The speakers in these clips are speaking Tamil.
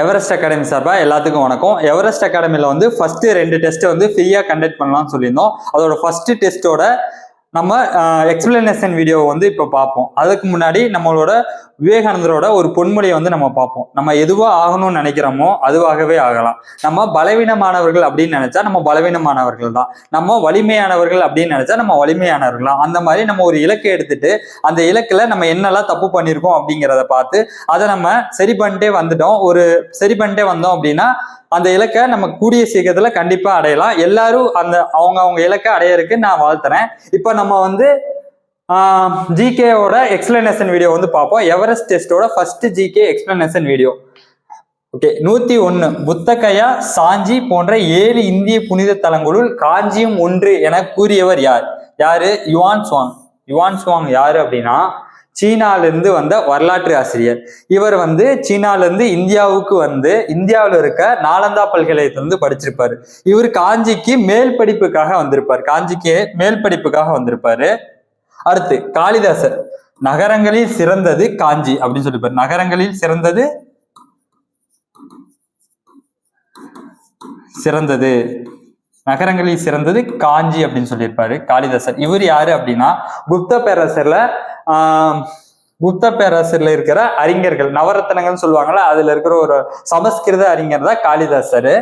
எவரெஸ்ட் அகாடமி சார்பா எல்லாத்துக்கும் வணக்கம். எவரெஸ்ட் அகாடமில வந்து ஃபர்ஸ்ட் 2 டெஸ்ட் வந்து ஃப்ரீயா கண்டக்ட் பண்ணலாம்னு சொல்லியிருந்தோம். அதோட ஃபர்ஸ்ட் டெஸ்டோட நம்ம எக்ஸ்பிளனேஷன் வீடியோ வந்து இப்போ பார்ப்போம். அதுக்கு முன்னாடி நம்மளோட விவேகானந்தரோட ஒரு பொன்மொழியை வந்து நம்ம பார்ப்போம். நம்ம எதுவா ஆகணும்னு நினைக்கிறோமோ அதுவாகவே ஆகலாம். நம்ம பலவீனமானவர்கள் அப்படின்னு நினைச்சா நம்ம பலவீனமானவர்கள் தான். நம்ம வலிமையானவர்கள் அப்படின்னு நினைச்சா நம்ம வலிமையானவர்கள் தான். அந்த மாதிரி நம்ம ஒரு இலக்கை எடுத்துட்டு அந்த இலக்குல நம்ம என்னெல்லாம் தப்பு பண்ணியிருக்கோம் அப்படிங்கிறத பார்த்து அதை நம்ம சரி பண்ணிட்டே வந்தோம் அப்படின்னா அந்த இலக்கை நம்ம கூடிய சீக்கிரத்துல கண்டிப்பா அடையலாம். எல்லாரும் அவங்க இலக்கை அடையறதுக்கு நான் வாழ்த்துறேன். இப்ப நம்ம வந்து ஜிகேவோட எக்ஸ்பிளனேஷன் வீடியோ வந்து பார்ப்போம். எவரெஸ்ட் டெஸ்டோட first GK explanation video. Okay, 101 Bodhgaya Sanchi போன்ற 7 இந்திய புனித தலங்களுள் காஞ்சியும் ஒன்று என கூறியவர் யாரு? யுவான் சுவாங் யாரு அப்படின்னா சீனால இருந்து வந்த வரலாற்று ஆசிரியர். இவர் வந்து சீனால இருந்து இந்தியாவுக்கு வந்து இந்தியாவில் இருக்க நாலந்தா பல்கலைக்கழகத்தை வந்து படிச்சிருப்பாரு. இவர் காஞ்சிக்கு மேல் படிப்புக்காக வந்திருப்பாரு. அடுத்து காளிதாசர் நகரங்களில் சிறந்தது காஞ்சி அப்படின்னு சொல்லியிருப்பாரு. நகரங்களில் சிறந்தது காஞ்சி அப்படின்னு சொல்லியிருப்பாரு காளிதாசர். இவர் யாரு அப்படின்னா குப்த பேரரசுல இருக்கிற அறிஞர்கள், நவரத்னங்கள் சொல்லுவாங்கல்ல, அதுல இருக்கிற ஒரு சமஸ்கிருத அறிஞர் தான் காளிதாசர்.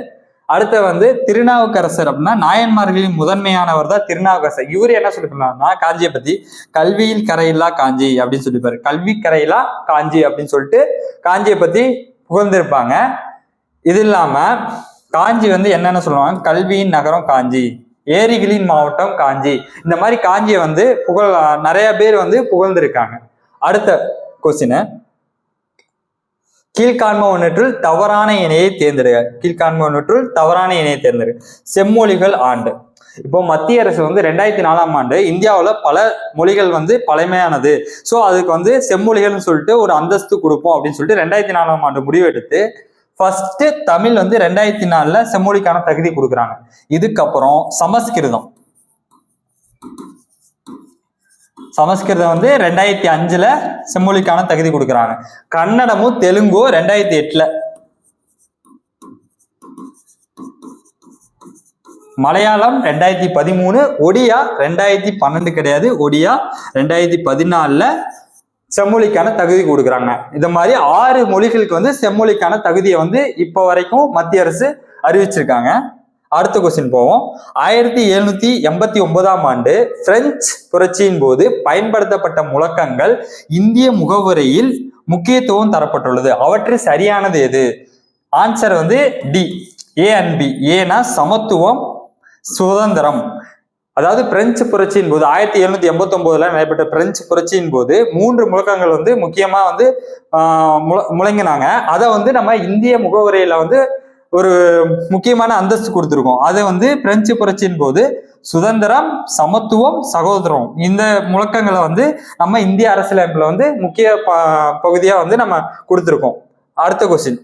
அடுத்த வந்து திருநாவுக்கரசர் அப்படின்னா நாயன்மார்களின் முதன்மையானவர் தான் திருநாவுக்கரசர். இவரு என்ன சொல்லிருக்காருன்னா காஞ்சியை பத்தி கல்வியில் கரையில்லா காஞ்சி அப்படின்னு சொல்லிப்பாரு. கல்வி கரையிலா காஞ்சி அப்படின்னு சொல்லிட்டு காஞ்சியை பத்தி புகழ்ந்திருப்பாங்க. இது இல்லாம காஞ்சி வந்து என்னென்ன சொல்லுவாங்க, கல்வியின் நகரம் காஞ்சி, ஏரிகளின் மாவட்டம் காஞ்சி, இந்த மாதிரி காஞ்சியை வந்து நிறைய பேர் வந்து புகழ்ந்திருக்காங்க. அடுத்த கொஸ்டின், கீழ்காண்ப ஒன்றுள் தவறான இணையை தேர்ந்தெடுக்க. செம்மொழிகள் ஆண்டு. இப்போ மத்திய அரசு வந்து 2004ஆம் ஆண்டு இந்தியாவில் பல மொழிகள் வந்து பழமையானது, ஸோ அதுக்கு வந்து செம்மொழிகள்னு சொல்லிட்டு ஒரு அந்தஸ்து கொடுப்போம் அப்படின்னு சொல்லிட்டு 2004ஆம் ஆண்டு முடிவெடுத்து ஃபர்ஸ்ட் தமிழ் வந்து 2004ல செம்மொழிக்கான தகுதி கொடுக்குறாங்க. இதுக்கப்புறம் சமஸ்கிருதம் வந்து 2005ல செம்மொழிக்கான தகுதி கொடுக்குறாங்க. கன்னடமும் தெலுங்கும் 2008ல, மலையாளம் 2013, ஒடியா 2012 கிடையாது, ஒடியா 2014ல செம்மொழிக்கான தகுதி கொடுக்குறாங்க. இந்த மாதிரி 6 மொழிகளுக்கு வந்து செம்மொழிக்கான தகுதியை வந்து இப்போ வரைக்கும் மத்திய அரசு அறிவிச்சிருக்காங்க. அடுத்த கொஸ்டின் போவோம். 1789ஆம் ஆண்டு பிரெஞ்சு புரட்சியின் போது பயன்படுத்தப்பட்ட முழக்கங்கள் இந்திய முகவுரையில் முக்கியத்துவம் தரப்பட்டுள்ளது. அவற்றில் சரியானது எது? ஆன்சர் வந்து டி, ஏ அண்ட் பி. ஏனா சமத்துவம், சுதந்திரம். அதாவது பிரெஞ்சு புரட்சியின் போது 1789ல நடைபெற்ற பிரெஞ்சு புரட்சியின் போது 3 முழக்கங்கள் வந்து முக்கியமா வந்து முழங்கினாங்க. அதை வந்து நம்ம இந்திய முகவுரையில வந்து ஒரு முக்கியமான அந்தஸ்து கொடுத்துருக்கோம். அது வந்து பிரெஞ்சு புரட்சியின் போது சுதந்திரம், சமத்துவம், சகோதரம், இந்த முழக்கங்களை வந்து நம்ம இந்திய அரசியலமைப்புல வந்து முக்கிய பகுதியா வந்து நம்ம கொடுத்துருக்கோம். அடுத்த கொஸ்டின்,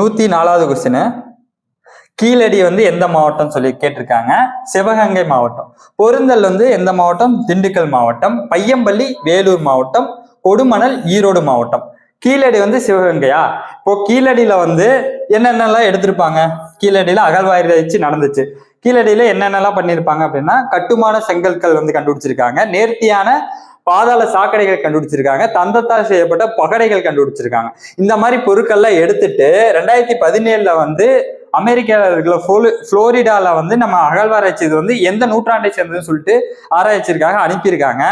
104வது கொஸ்டின், கீழடி வந்து எந்த மாவட்டம் சொல்லி கேட்டிருக்காங்க? சிவகங்கை மாவட்டம். பொருந்தல் வந்து எந்த மாவட்டம்? திண்டுக்கல் மாவட்டம். பையம்பள்ளி வேலூர் மாவட்டம். கொடுமணல் ஈரோடு மாவட்டம். கீழடி வந்து சிவகங்கையா? இப்போ கீழடியில வந்து என்னென்னலாம் எடுத்திருப்பாங்க? கீழடியில அகழ்வாராய்ச்சி நடந்துச்சு. கீழடியில என்னென்னலாம் பண்ணியிருப்பாங்க அப்படின்னா கட்டுமான செங்கற்கள் வந்து கண்டுபிடிச்சிருக்காங்க, நேர்த்தியான பாதாள சாக்கடைகள் கண்டுபிடிச்சிருக்காங்க, தந்தத்தால் செய்யப்பட்ட பகடைகள் கண்டுபிடிச்சிருக்காங்க. இந்த மாதிரி பொருட்கள்லாம் எடுத்துட்டு 2017ல வந்து அமெரிக்காவில் இருக்கிற புளோரிடால வந்து நம்ம அகழ்வாராய்ச்சி இது வந்து எந்த நூற்றாண்டை சேர்ந்ததுன்னு சொல்லிட்டு ஆராய்ச்சிக்காக அனுப்பியிருக்காங்க.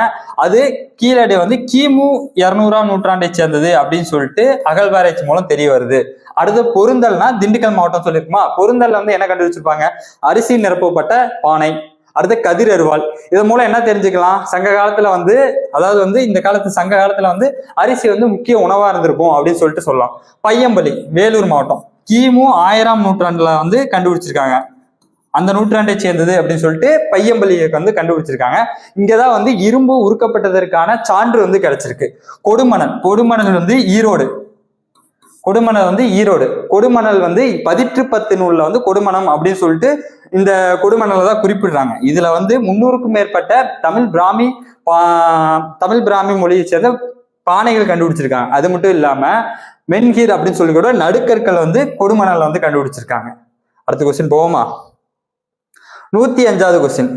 அது கீழடி வந்து கிமு 200ஆம் நூற்றாண்டை சேர்ந்தது அப்படின்னு சொல்லிட்டு அகழ்வாராய்ச்சி மூலம் தெரிய வருது. அடுத்து பொருந்தல்னா திண்டுக்கல் மாவட்டம் சொல்லியிருக்குமா? பொருந்தல் வந்து என்ன கண்டுபிடிச்சிருப்பாங்க? அரிசி நிரப்பப்பட்ட பானை. அடுத்து கதிர் அருவாள். இதன் மூலம் என்ன தெரிஞ்சுக்கலாம்? சங்க காலத்துல வந்து, அதாவது வந்து இந்த சங்க காலத்துல வந்து அரிசி வந்து முக்கிய உணவா இருந்திருக்கும் அப்படின்னு சொல்லிட்டு சொல்லலாம். பையம்பள்ளி வேலூர் மாவட்டம் கிமு 1000ஆம் நூற்றாண்டுல வந்து கண்டுபிடிச்சிருக்காங்க. அந்த நூற்றாண்டை சேர்ந்தது அப்படின்னு சொல்லிட்டு பையம்பள்ளியை வந்து கண்டுபிடிச்சிருக்காங்க. இங்கதான் வந்து இரும்பு உருக்கப்பட்டதற்கான சான்று வந்து கிடைச்சிருக்கு. கொடுமணல் வந்து ஈரோடு. கொடுமணல் வந்து பதிற்று 10 நூல்ல வந்து கொடுமணம் அப்படின்னு சொல்லிட்டு இந்த கொடுமணலை தான் குறிப்பிடுறாங்க. இதுல வந்து 300க்கும் மேற்பட்ட தமிழ் பிராமி மொழியை சேர்ந்த பானைகள் கண்டுபிடிச்சிருக்காங்க. அது மட்டும் இல்லாம மென்ஹீர் அப்படின்னு சொல்லி கூட நடுக்கற்கள் வந்து கொடுமணல்ல வந்து கண்டுபிடிச்சிருக்காங்க. அடுத்த கொஸ்டின் போவோமா? 105வது கொஸ்டின்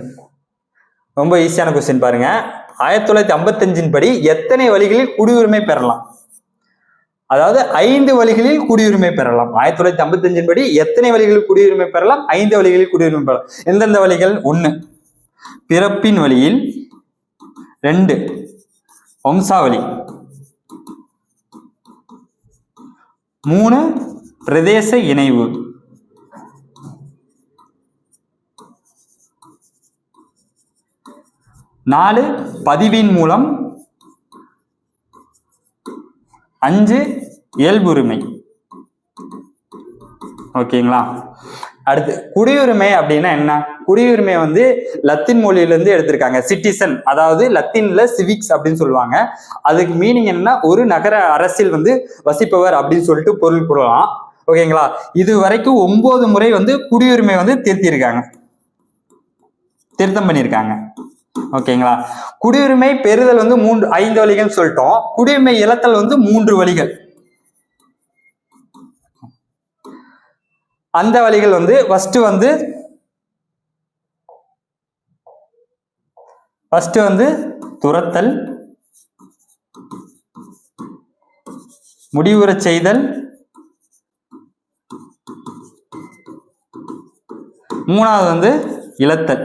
ரொம்ப ஈஸியான கொஸ்டின் பாருங்க. 1955 படி எத்தனை வழிகளில் குடியுரிமை பெறலாம்? அதாவது 5 வழிகளில் குடியுரிமை பெறலாம். 1955 படி எத்தனை வழிகளில் குடியுரிமை பெறலாம்? 5 வழிகளில் குடியுரிமை பெறலாம். எந்தெந்த வழிகள்? 1 பிறப்பின் வழியில், 2 வம்சாவளி, 3 பிரதேச இணைவு, 4 பதிவின் மூலம், 5 இயல்புரிமை. ஓகேங்களா? அடுத்து குடியுரிமை அப்படின்னா என்ன? குடியுரிமை வந்து லத்தீன் மொழியிலிருந்து எடுத்திருக்காங்க. சிட்டிசன், அதாவது லத்தீன்ல சிவிக்ஸ் அப்படின்னு சொல்லுவாங்க. அதுக்கு மீனிங் என்ன? ஒரு நகர அரசில் வந்து வசிப்பவர் அப்படின்னு சொல்லிட்டு பொருள் கூறலாம். ஓகேங்களா? இது வரைக்கும் 9 முறை வந்து குடியுரிமை வந்து திருத்தம் பண்ணியிருக்காங்க. ஓகேங்களா? குடியுரிமை பெறுதல் வந்து 5 வழிகள் சொல்லிட்டோம். குடியுரிமை இழத்தல் வந்து 3 வழிகள். அந்த வழிகள் வந்து ஃபர்ஸ்ட் வந்து துரத்தல், முடிவுறச் செய்தல், 3வது வந்து இழத்தல்.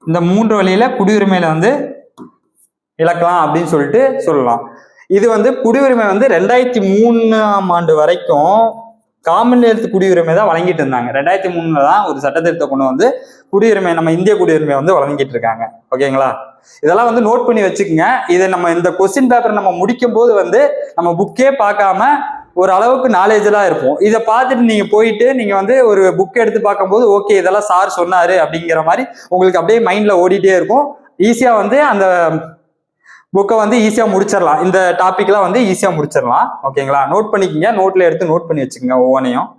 இந்த 3 வழியில குடியுரிமையில வந்து இழக்கலாம் அப்படின்னு சொல்லிட்டு சொல்லலாம். இது வந்து குடியுரிமை வந்து 2003ஆம் ஆண்டு வரைக்கும் காமன்வெல்த் குடியுரிமை தான் வழங்கிட்டு இருந்தாங்க. 2003ல தான் ஒரு சட்டத்திருத்தம் கொண்டு வந்து குடியுரிமை, நம்ம இந்திய குடியுரிமை வந்து வழங்கிட்டு இருக்காங்க. ஓகேங்களா? இதெல்லாம் வந்து நோட் பண்ணி வச்சுக்கோங்க. இதை நம்ம இந்த கொஸ்டின் பேப்பர் நம்ம முடிக்கும் போது வந்து நம்ம புக்கே பார்க்காம ஒரு அளவுக்கு நாலேஜெல்லாம் இருப்போம். இதை பார்த்துட்டு நீங்க போயிட்டு நீங்க வந்து ஒரு புக் எடுத்து பார்க்கும்போது ஓகே இதெல்லாம் சார் சொன்னாரு அப்படிங்கிற மாதிரி உங்களுக்கு அப்படியே மைண்ட்ல ஓடிட்டே இருக்கும். ஈஸியா வந்து அந்த புக்கை வந்து ஈஸியா முடிச்சிடலாம். இந்த டாபிக்லாம் வந்து ஈஸியா முடிச்சிடலாம். ஓகேங்களா? நோட் பண்ணிக்கங்க, நோட்ல எடுத்து நோட் பண்ணி வச்சுக்கோங்க ஒவ்வொன்றையும்.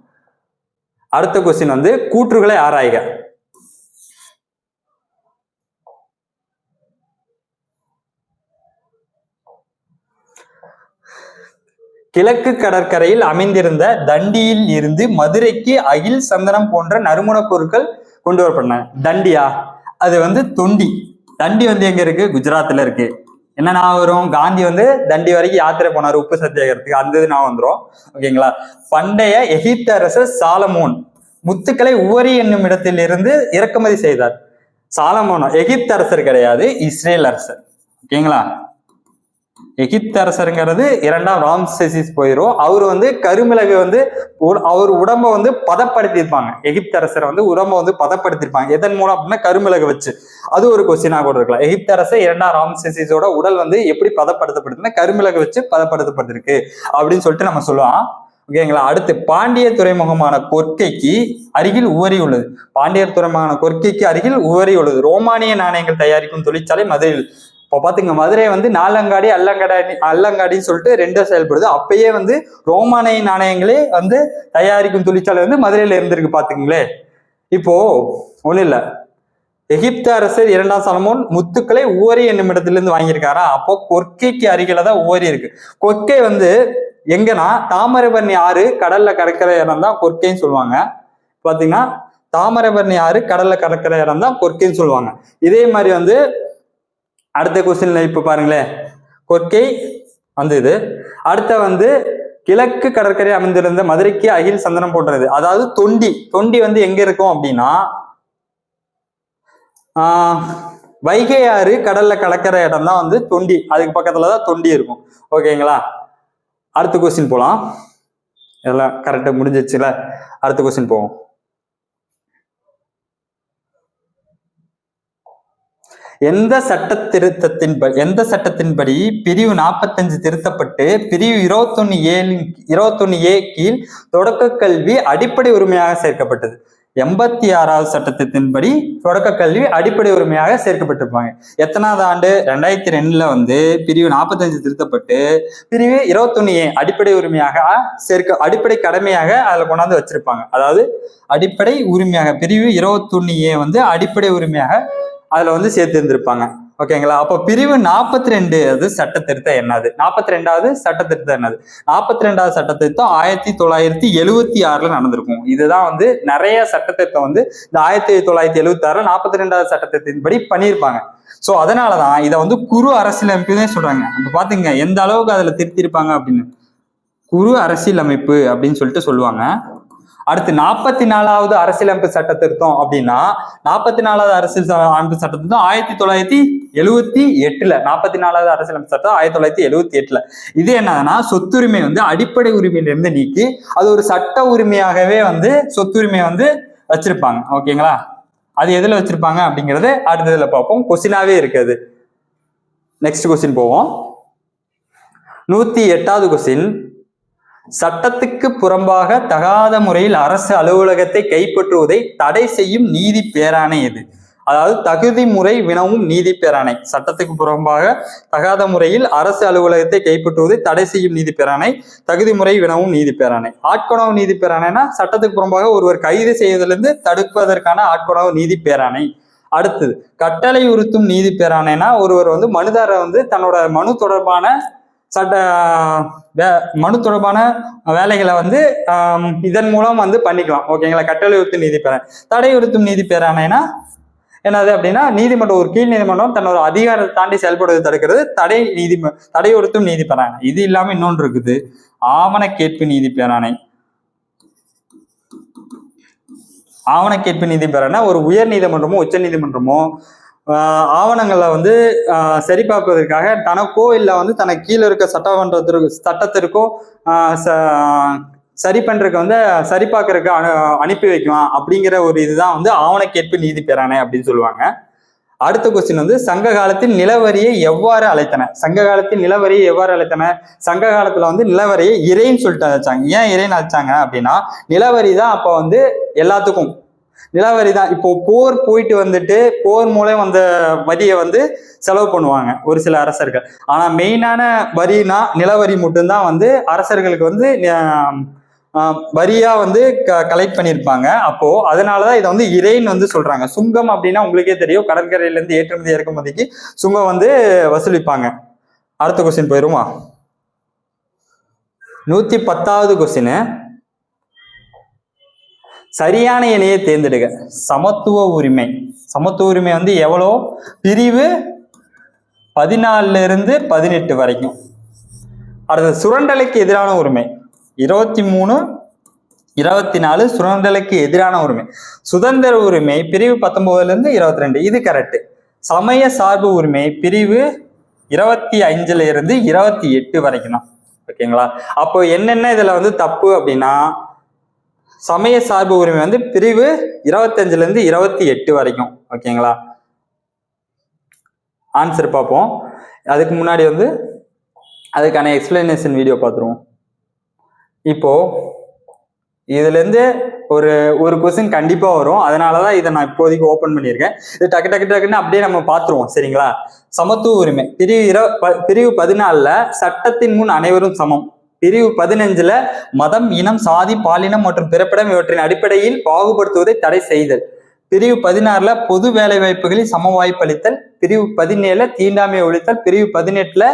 அடுத்த கொஸ்டின் வந்து கூற்றுகளை ஆராய்க. கிழக்கு கடற்கரையில் அமைந்திருந்த தண்டியில் இருந்து மதுரைக்கு அகில், சந்தனம் போன்ற நறுமணப் பொருட்கள் கொண்டு வரப்பட்டன. தண்டியா? அது வந்து தொண்டி. தண்டி வந்து எங்க இருக்கு? குஜராத்ல இருக்கு. என்ன நான் வரும்? காந்தி வந்து தண்டி வரைக்கும் யாத்திரை போனார் உப்பு சத்தியாகிரகத்துக்கு, அந்த இது நான் வந்துடும். ஓகேங்களா? பண்டைய எகிப்து அரசர் சாலமோன் முத்துக்களை உவரி என்னும் இடத்தில் இருந்து இறக்குமதி செய்தார். சாலமோன் எகிப்து அரசர் கிடையாது, இஸ்ரேல் அரசர். ஓகேங்களா? எகிப்து அரசருங்கிறது 2ஆம் ராம்செசிஸ் போயிரும். அவர் வந்து கருமிளகு வந்து அவர் உடம்ப வந்து பதப்படுத்திருப்பாங்க. எகிப்து அரசரை வந்து உடம்ப வந்து பதப்படுத்திருப்பாங்க. எதன் மூலம் அப்படின்னா கருமிளகு வச்சு. அது ஒரு கொஸ்டினா கூட இருக்கலாம். எகிப்து அரசர் 2ஆம் ராம்செசிஸோட உடல் வந்து எப்படி பதப்படுத்தப்படுதுன்னா கருமிளகு வச்சு பதப்படுத்தப்பட்டிருக்கு அப்படின்னு சொல்லிட்டு நம்ம சொல்லலாம். ஓகேங்களா? அடுத்து பாண்டிய துறைமுகமான கொர்க்கைக்கு அருகில் உவரி உள்ளது. பாண்டியர் துறைமுகமான கொர்க்கைக்கு அருகில் உவரி உள்ளது. ரோமானிய நாணயங்கள் தயாரிக்கும் தொழிற்சாலை மதுரையில். இப்போ பாத்துங்க, மதுரை வந்து நாலங்காடி அல்லங்காடின்னு சொல்லிட்டு 2 செயல்படுது. அப்பயே வந்து ரோமானிய நாணயங்களே வந்து தயாரிக்கும் தொழிற்சாலை வந்து மதுரையில இருந்திருக்கு. பாத்துங்களே. இப்போ ஒண்ணு இல்ல, எகிப்து அரசர் 2ஆம் சாலமோன் முத்துக்களை உவரி என்னும் இடத்திலிருந்து வாங்கியிருக்காரா? அப்போ கொர்க்கைக்கு அருகில தான் உவரி இருக்கு. கொர்க்கை வந்து எங்கன்னா தாமிரபரணி ஆறு கடல்ல கடற்கரை இடம் தான் கொர்க்கைன்னு சொல்லுவாங்க. பாத்தீங்கன்னா தாமிரபரணி ஆறு கடல்ல கடற்கரை இடம் தான் கொர்க்கைன்னு சொல்லுவாங்க. இதே மாதிரி வந்து அடுத்த கொஸ்டின்ல இப்ப பாருங்களேன், கொர்க்கை வந்து இது. அடுத்த வந்து கிழக்கு கடற்கரை அமைந்திருந்த மதுரைக்கு அகில், சந்தனம் போன்றது. அதாவது தொண்டி வந்து எங்க இருக்கும் அப்படின்னா வைகை ஆறு கடல்ல கடற்கரை இடம் தான் வந்து தொண்டி. அதுக்கு பக்கத்துலதான் தொண்டி இருக்கும். ஓகேங்களா? அடுத்த கொஸ்டின் போலாம். இதெல்லாம் கரெக்டா முடிஞ்சிச்சுல. அடுத்த கொஸ்டின் போவோம். எந்த சட்டத்தின்படி பிரிவு 45 திருத்தப்பட்டு பிரிவு 21A கீழ் தொடக்க கல்வி அடிப்படை உரிமையாக சேர்க்கப்பட்டது? 86வது சட்டத்தின்படி தொடக்க கல்வி அடிப்படை உரிமையாக சேர்க்கப்பட்டிருப்பாங்க. எத்தனாவது ஆண்டு? 2002ல வந்து பிரிவு 45 திருத்தப்பட்டு பிரிவு 21A அடிப்படை உரிமையாக அடிப்படை கடமையாக அதுல கொண்டாந்து வச்சிருப்பாங்க. அதாவது அடிப்படை உரிமையாக பிரிவு 21A வந்து அடிப்படை உரிமையாக அதுல வந்து சேர்த்து இருந்திருப்பாங்க. ஓகேங்களா? அப்போ பிரிவு 42 அது சட்ட திருத்தம் என்னது? 42வது சட்ட திருத்தம் என்னது? 42வது சட்ட திருத்தம் 1976 நடந்திருக்கும். இதுதான் வந்து நிறைய சட்ட திருத்தம் வந்து இந்த 1976 42வது சட்ட திருத்தத்தின்படி பண்ணியிருப்பாங்க. சோ அதனாலதான் இதை வந்து குறு அரசியலமைப்புதான் சொல்றாங்க. இப்ப பாத்தீங்க எந்த அளவுக்கு அதுல திருத்திருப்பாங்க அப்படின்னு. குறு அரசியலமைப்பு அப்படின்னு சொல்லிட்டு சொல்லுவாங்க. அடுத்து 44வது அரசியலமைப்பு சட்ட திருத்தம் அப்படின்னா 44வது அரசியல் அமைப்பு சட்ட திருத்தம் 1978 44வது அரசியலமைப்பு சட்டம் 1978. இது என்னன்னா சொத்துரிமை வந்து அடிப்படை உரிமையிலிருந்து நீக்கி அது ஒரு சட்ட உரிமையாகவே வந்து சொத்துரிமை வந்து வச்சிருப்பாங்க. ஓகேங்களா? அது எதுல வச்சிருப்பாங்க அப்படிங்கறது அடுத்ததுல பார்ப்போம். கொஸ்டினாவே இருக்குது. நெக்ஸ்ட் கொஸ்டின் போவோம். 108வது கொஸ்டின். சட்டத்துக்கு புறம்பாக தகாத முறையில் அரசு அலுவலகத்தை கைப்பற்றுவதை தடை செய்யும் நீதி பேராணை எது? அதாவது தகுதி முறை வினவும் நீதி பேராணை. சட்டத்துக்கு புறம்பாக தகாத முறையில் அரசு அலுவலகத்தை கைப்பற்றுவதை தடை செய்யும் நீதி பேராணை, தகுதி முறை வினவும் நீதி பேராணை. ஆட்கொணவு நீதி பேராணைனா சட்டத்துக்கு புறம்பாக ஒருவர் கைது செய்வதிலிருந்து தடுப்பதற்கான ஆட்கொணவு நீதி பேராணை. அடுத்தது கட்டளை உறுத்தும் நீதி பேராணைனா ஒருவர் வந்து மனுதாரர் வந்து தன்னோட மனு தொடர்பான மனு தொடர்பான வேலைகளை வந்து இதன் மூலம் வந்து பண்ணிக்கலாம். ஓகேங்களா? கட்டளை உறுத்தும் நீதி பேராணை. தடை உறுத்தும் நீதி பேராணைனா என்னது அப்படின்னா நீதிமன்றம் ஒரு கீழ் நீதிமன்றம் தன்னோட அதிகாரத்தை தாண்டி செயல்படுவதை தடுக்கிறது தடை உறுத்தும் நீதி பேராணை. இது இல்லாம இன்னொன்று இருக்குது, ஆவண கேட்பு நீதி பேராணை. ஆவண கேட்பு நீதி பேராணை ஒரு உயர் நீதிமன்றமோ உச்ச நீதிமன்றமோ ஆவணங்களை வந்து சரிபார்ப்பதற்காக தனக்கோ இல்லை வந்து தனக்கு கீழே இருக்க சட்டத்திற்கோ சரி பண்றதுக்கு வந்து சரி பார்க்கறதுக்கு அனுப்பி வைக்கலாம். அப்படிங்கிற ஒரு இதுதான் வந்து ஆவண கேட்பு நீதி பேராணை அப்படின்னு சொல்லுவாங்க. அடுத்த கொஸ்டின் வந்து சங்க காலத்தில் நிலவரியை எவ்வாறு அழைத்தன? சங்க காலத்தில் நிலவரியை எவ்வாறு அழைத்தன? சங்க காலத்துல வந்து நிலவரியை இறைன்னு சொல்லிட்டு அழைச்சாங்க. ஏன் இறைன்னு அழைச்சாங்க அப்படின்னா நிலவரி தான் அப்ப வந்து எல்லாத்துக்கும் நிலவரி தான். இப்போ போர் போயிட்டு வந்துட்டு போர் மூலம் வந்த வரியை வந்து செலவு பண்ணுவாங்க ஒரு சில அரசர்கள். ஆனா மெயினான வரினா நிலவரி மட்டும்தான் வந்து அரசர்களுக்கு வந்து வரியா வந்து கலெக்ட் பண்ணியிருப்பாங்க. அப்போ அதனாலதான் இதை வந்து இறைன்னு வந்து சொல்றாங்க. சுங்கம் அப்படின்னா உங்களுக்கே தெரியும், கடற்கரையில இருந்து ஏற்றுமதி இறக்குமதிக்கு சுங்கம் வந்து வசூலிப்பாங்க. அடுத்த கொஸ்டின் போயிருமா? 110வது கொஸ்டின். சரியான இணையை தேர்ந்தெடுக்க. சமத்துவ உரிமை. சமத்துவ உரிமை வந்து எவ்வளோ? பிரிவு 14 இருந்து 18 வரைக்கும். அடுத்தது சுரண்டலுக்கு எதிரான உரிமை 23, 24 சுரண்டலுக்கு எதிரான உரிமை. சுதந்திர உரிமை பிரிவு 19 இருந்து 22. இது கரெக்ட். சமய சார்பு உரிமை பிரிவு 25 இருந்து 28 வரைக்கும் தான். ஓகேங்களா? அப்போ என்னென்ன இதுல வந்து தப்பு அப்படின்னா சமய சார்பு உரிமை வந்து பிரிவு 25 இருந்து 28 வரைக்கும். ஓகேங்களா? ஆன்சர் பார்ப்போம். அதுக்கு முன்னாடி வந்து அதுக்கான எக்ஸ்பிளனேஷன் வீடியோ பார்த்துருவோம். இப்போ இதுல இருந்து ஒரு கொஸ்டின் கண்டிப்பா வரும், அதனாலதான் இதை நான் இப்போதைக்கு ஓபன் பண்ணியிருக்கேன். இது டக்கு டக்கு டக்குன்னு அப்படியே நம்ம பார்த்துருவோம். சரிங்களா? சமத்துவ உரிமை பிரிவு 14 சட்டத்தின் முன் அனைவரும் சமம். பிரிவு 15 மதம், இனம், சாதி, பாலினம் மற்றும் பிறப்பிடம் இவற்றின் அடிப்படையில் பாகுபடுத்துவதை தடை செய்தல். பிரிவு 16 பொது வேலை வாய்ப்புகளில் சம வாய்ப்பளித்தல். பிரிவு 17 தீண்டாமை ஒழித்தல். பிரிவு 18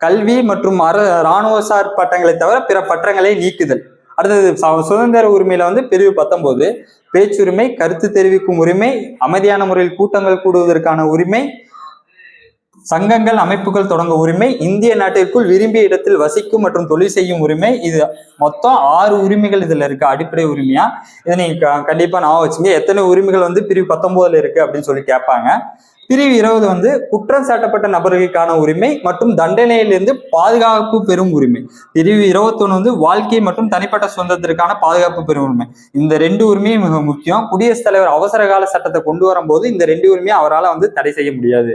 கல்வி மற்றும் இராணுவசார் பட்டங்களை தவிர பிற பட்டங்களை நீக்குதல். அடுத்தது சுதந்திர உரிமையில வந்து பிரிவு 19 பேச்சுரிமை, கருத்து தெரிவிக்கும் உரிமை, அமைதியான முறையில் கூட்டங்கள் கூடுவதற்கான உரிமை, சங்கங்கள் அமைப்புகள் தொடங்க உரிமை, இந்திய நாட்டிற்குள் விரும்பிய இடத்தில் வசிக்கும் மற்றும் தொழில் செய்யும் உரிமை. இது மொத்தம் 6 உரிமைகள் இதுல இருக்கு அடிப்படை உரிமையா. இதை நீங்க கண்டிப்பா ஞாபகம் வச்சுங்க. எத்தனை உரிமைகள் வந்து பிரிவு 19 இருக்கு அப்படின்னு சொல்லி கேட்பாங்க. பிரிவு 20 வந்து குற்றம் சாட்டப்பட்ட நபர்களுக்கான உரிமை மற்றும் தண்டனையிலிருந்து பாதுகாப்பு பெறும் உரிமை. பிரிவு 21 வந்து வாழ்க்கை மற்றும் தனிப்பட்ட சுதந்திரத்திற்கான பாதுகாப்பு பெறும் உரிமை. இந்த 2 உரிமையும் மிக முக்கியம். குடியரசுத் தலைவர் அவசர கால சட்டத்தை கொண்டு வரும்போது இந்த 2 உரிமையும் அவரால் வந்து தடை செய்ய முடியாது.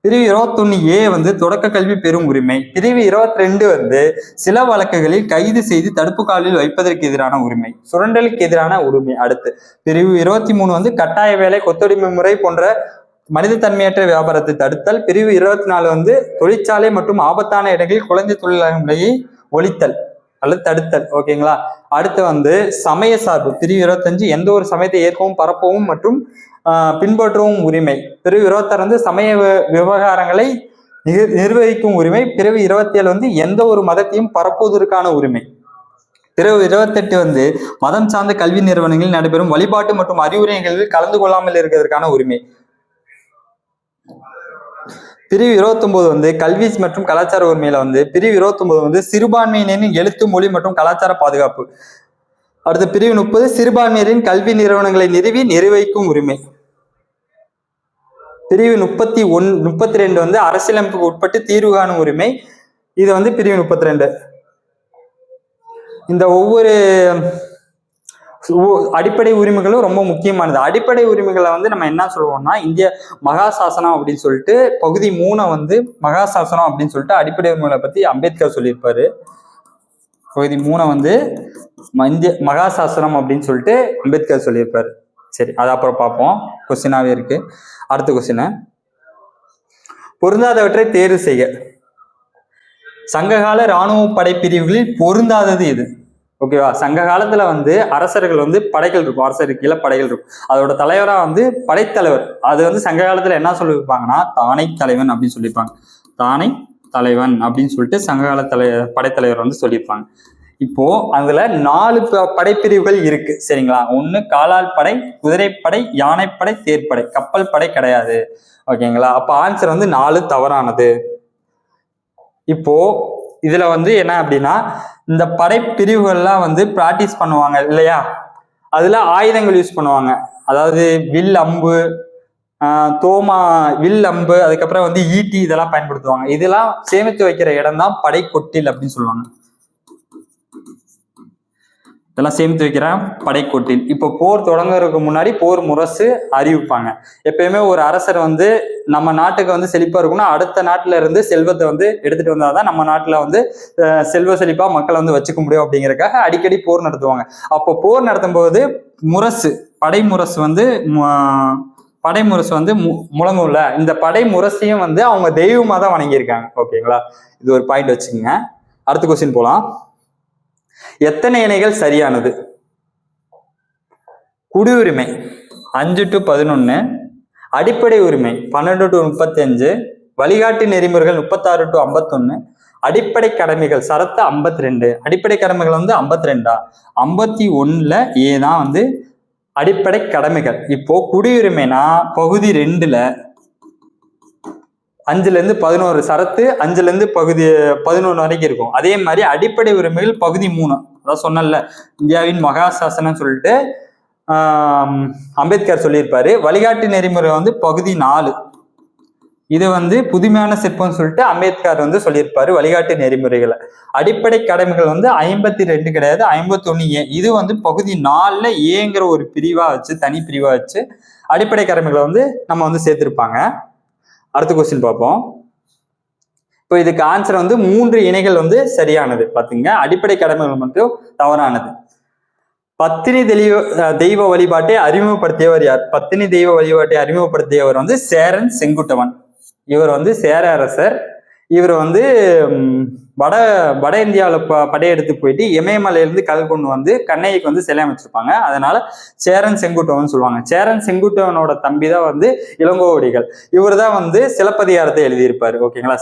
பிரிவு 21A வந்து தொடக்க கல்வி பெறும் உரிமை. பிரிவு 22 வந்து சில வழக்குகளில் கைது செய்து தடுப்பு காவலில் வைப்பதற்கு எதிரான உரிமை, சுரண்டலுக்கு எதிரான உரிமை. அடுத்து பிரிவு 23 வந்து கட்டாய வேலை, கொத்தடிமை முறை போன்ற மனித தன்மையற்ற வியாபாரத்தை தடுத்தல். பிரிவு 24 வந்து தொழிற்சாலை மற்றும் ஆபத்தான இடங்களில் குழந்தை தொழிலாளர் முறையை ஒழித்தல். அல்லது தடுத்தல். ஓகேங்களா. அடுத்து வந்து சமய சார்பு பிரிவு 25 எந்த ஒரு சமயத்தை ஏற்கவும் பரப்பவும் மற்றும் பின்பற்றவும் உரிமை. பிரிவு 26 வந்து சமய விவகாரங்களை நிர்வகிக்கும் உரிமை. பிரிவு 27 வந்து எந்த ஒரு மதத்தையும் பரப்புவதற்கான உரிமை. பிரிவு 28 வந்து மதம் சார்ந்த கல்வி நிறுவனங்களில் நடைபெறும் வழிபாட்டு மற்றும் அறிவுரை நிகழ்வில் கலந்து கொள்ளாமல் இருக்கிறதுக்கான உரிமை. பிரிவு 29 வந்து கல்வி மற்றும் கலாச்சார உரிமையில வந்து பிரிவு 29 வந்து சிறுபான்மையினரின் எழுத்து மொழி மற்றும் கலாச்சார பாதுகாப்பு. அடுத்த பிரிவு 30 சிறுபான்மையினரின் கல்வி நிறுவனங்களை நிறுவி நிர்வகிக்கும் உரிமை. பிரிவு 32 வந்து அரசியலமைப்புக்கு உட்பட்டு தீர்வு காணும் உரிமை. இது வந்து பிரிவு 32. இந்த ஒவ்வொரு அடிப்படை உரிமைகளும் ரொம்ப முக்கியமானது. அடிப்படை உரிமைகளை வந்து நம்ம என்ன சொல்லுவோம்னா இந்திய மகாசாசனம் அப்படின்னு சொல்லிட்டு பகுதி 3 வந்து மகாசாசனம் அப்படின்னு சொல்லிட்டு அடிப்படை உரிமைகளை பத்தி அம்பேத்கர் சொல்லியிருப்பாரு. பகுதி 3 வந்து இந்திய மகாசாசனம் அப்படின்னு சொல்லிட்டு அம்பேத்கர் சொல்லியிருப்பாரு. சரி, அது அப்புறம் பார்ப்போம். கொஸ்டினாவே இருக்கு. அடுத்த கொஸ்டின், பொருந்தாதவற்றை தேர்வு செய்ய. சங்ககால இராணுவ படைப்பிரிவுகளில் பொருந்தாதது எது? ஓகேவா. சங்க காலத்துல வந்து அரசர்கள் வந்து படைகள் இருக்கும், அரசருக்கு கீழே படைகள் இருக்கும். அதோட தலைவரா வந்து படைத்தலைவர். அது வந்து சங்க காலத்துல என்ன சொல்லியிருப்பாங்கன்னா தானை தலைவன் அப்படின்னு சொல்லியிருப்பாங்க. தானை தலைவன் அப்படின்னு சொல்லிட்டு சங்ககால படைத்தலைவர் வந்து சொல்லியிருப்பாங்க. இப்போ அதுல 4 படைப்பிரிவுகள் இருக்கு. சரிங்களா. 1 காலால் படை, குதிரைப்படை, யானைப்படை, தேர்ப்படை. கப்பல் படை கிடையாது. ஓகேங்களா. அப்ப ஆன்சர் வந்து 4 தவறானது. இப்போ இதுல வந்து என்ன அப்படின்னா இந்த படைப்பிரிவுகள்லாம் வந்து பிராக்டிஸ் பண்ணுவாங்க இல்லையா. அதுல ஆயுதங்கள் யூஸ் பண்ணுவாங்க. அதாவது வில் அம்பு, வில் அம்பு, அதுக்கப்புறம் வந்து ஈட்டி இதெல்லாம் பயன்படுத்துவாங்க. இதெல்லாம் சேமித்து வைக்கிற இடம் தான் படை கொட்டில் அப்படின்னு சொல்லுவாங்க. இதெல்லாம் சேமித்து வைக்கிற படைக்கோட்டில். இப்போ போர் தொடங்குறதுக்கு முன்னாடி போர் முரசு அறிவிப்பாங்க. எப்பயுமே ஒரு அரசர் வந்து நம்ம நாட்டுக்கு வந்து செழிப்பா இருக்குன்னா அடுத்த நாட்டுல இருந்து செல்வத்தை வந்து எடுத்துட்டு வந்தாதான் நம்ம நாட்டுல வந்து செல்வ செழிப்பா மக்களை வந்து வச்சுக்க முடியும் அப்படிங்கறதுக்காக அடிக்கடி போர் நடத்துவாங்க. அப்போ போர் நடத்தும் போது படைமுரசு வந்து முழங்கும்ல. இந்த படைமுரசையும் வந்து அவங்க தெய்வமா தான் வணங்கியிருக்காங்க. ஓகேங்களா. இது ஒரு பாயிண்ட் வச்சுக்கோங்க. அடுத்த கொஸ்டின் போலாம். எத்தனை இணைகள் சரியானது? குடியுரிமை 5 to 11, அடிப்படை உரிமை 12 to 35, வழிகாட்டு நெறிமுறைகள் 36 to 51, அடிப்படை கடமைகள் சரத்து 52. அடிப்படை கடமைகள் வந்து 52. 51ல ஏதான் வந்து அடிப்படை கடமைகள். இப்போ குடியுரிமைனா பகுதி 2ல 5ல இருந்து 11 சரத்து, 5ல இருந்து பகுதி 11 வரைக்கும் இருக்கும். அதே மாதிரி அடிப்படை உரிமைகள் பகுதி 3, அதான் சொன்னல இந்தியாவின் மகாசாசனம் சொல்லிட்டு அம்பேத்கர் சொல்லியிருப்பாரு. வழிகாட்டு நெறிமுறை வந்து பகுதி 4. இது வந்து புதுமையான சிற்பம் சொல்லிட்டு அம்பேத்கர் வந்து சொல்லியிருப்பாரு வழிகாட்டு நெறிமுறைகளை. அடிப்படை கடமைகள் வந்து 52 கிடையாது, 51A. இது வந்து பகுதி 4ல ஏங்கிற ஒரு பிரிவா வச்சு, தனி பிரிவா வச்சு அடிப்படை கடமைகளை வந்து நம்ம வந்து சேர்த்திருப்பாங்க. அடுத்த கொஸ்டின் பார்ப்போம். இப்போ இதுக்கு ஆன்சர் வந்து 3 இணைகள் வந்து சரியானது. பாத்தீங்க, அடிப்படை கடமைகள் மட்டும் தவறானது. பத்தினி தெய்வ வழிபாட்டை அறிமுகப்படுத்தியவர் யார்? பத்தினி தெய்வ வழிபாட்டை அறிமுகப்படுத்தியவர் வந்து சேரன் செங்குட்டுவன். இவர் வந்து சேர அரசர். இவர் வந்து வட இந்தியாவில் படையெடுத்து போயிட்டு இமயமலையிலிருந்து கல் கொண்டு வந்து கண்ணைக்கு வந்து சிலை அமைச்சிருப்பாங்க. அதனால சேரன் செங்குட்டுவன் சொல்லுவாங்க. சேரன் செங்குட்டுவனோட தம்பி தான் வந்து இளங்கோவடிகள். இவர் தான் வந்து சிலப்பதிகாரத்தை எழுதியிருப்பாரு. ஓகேங்களா.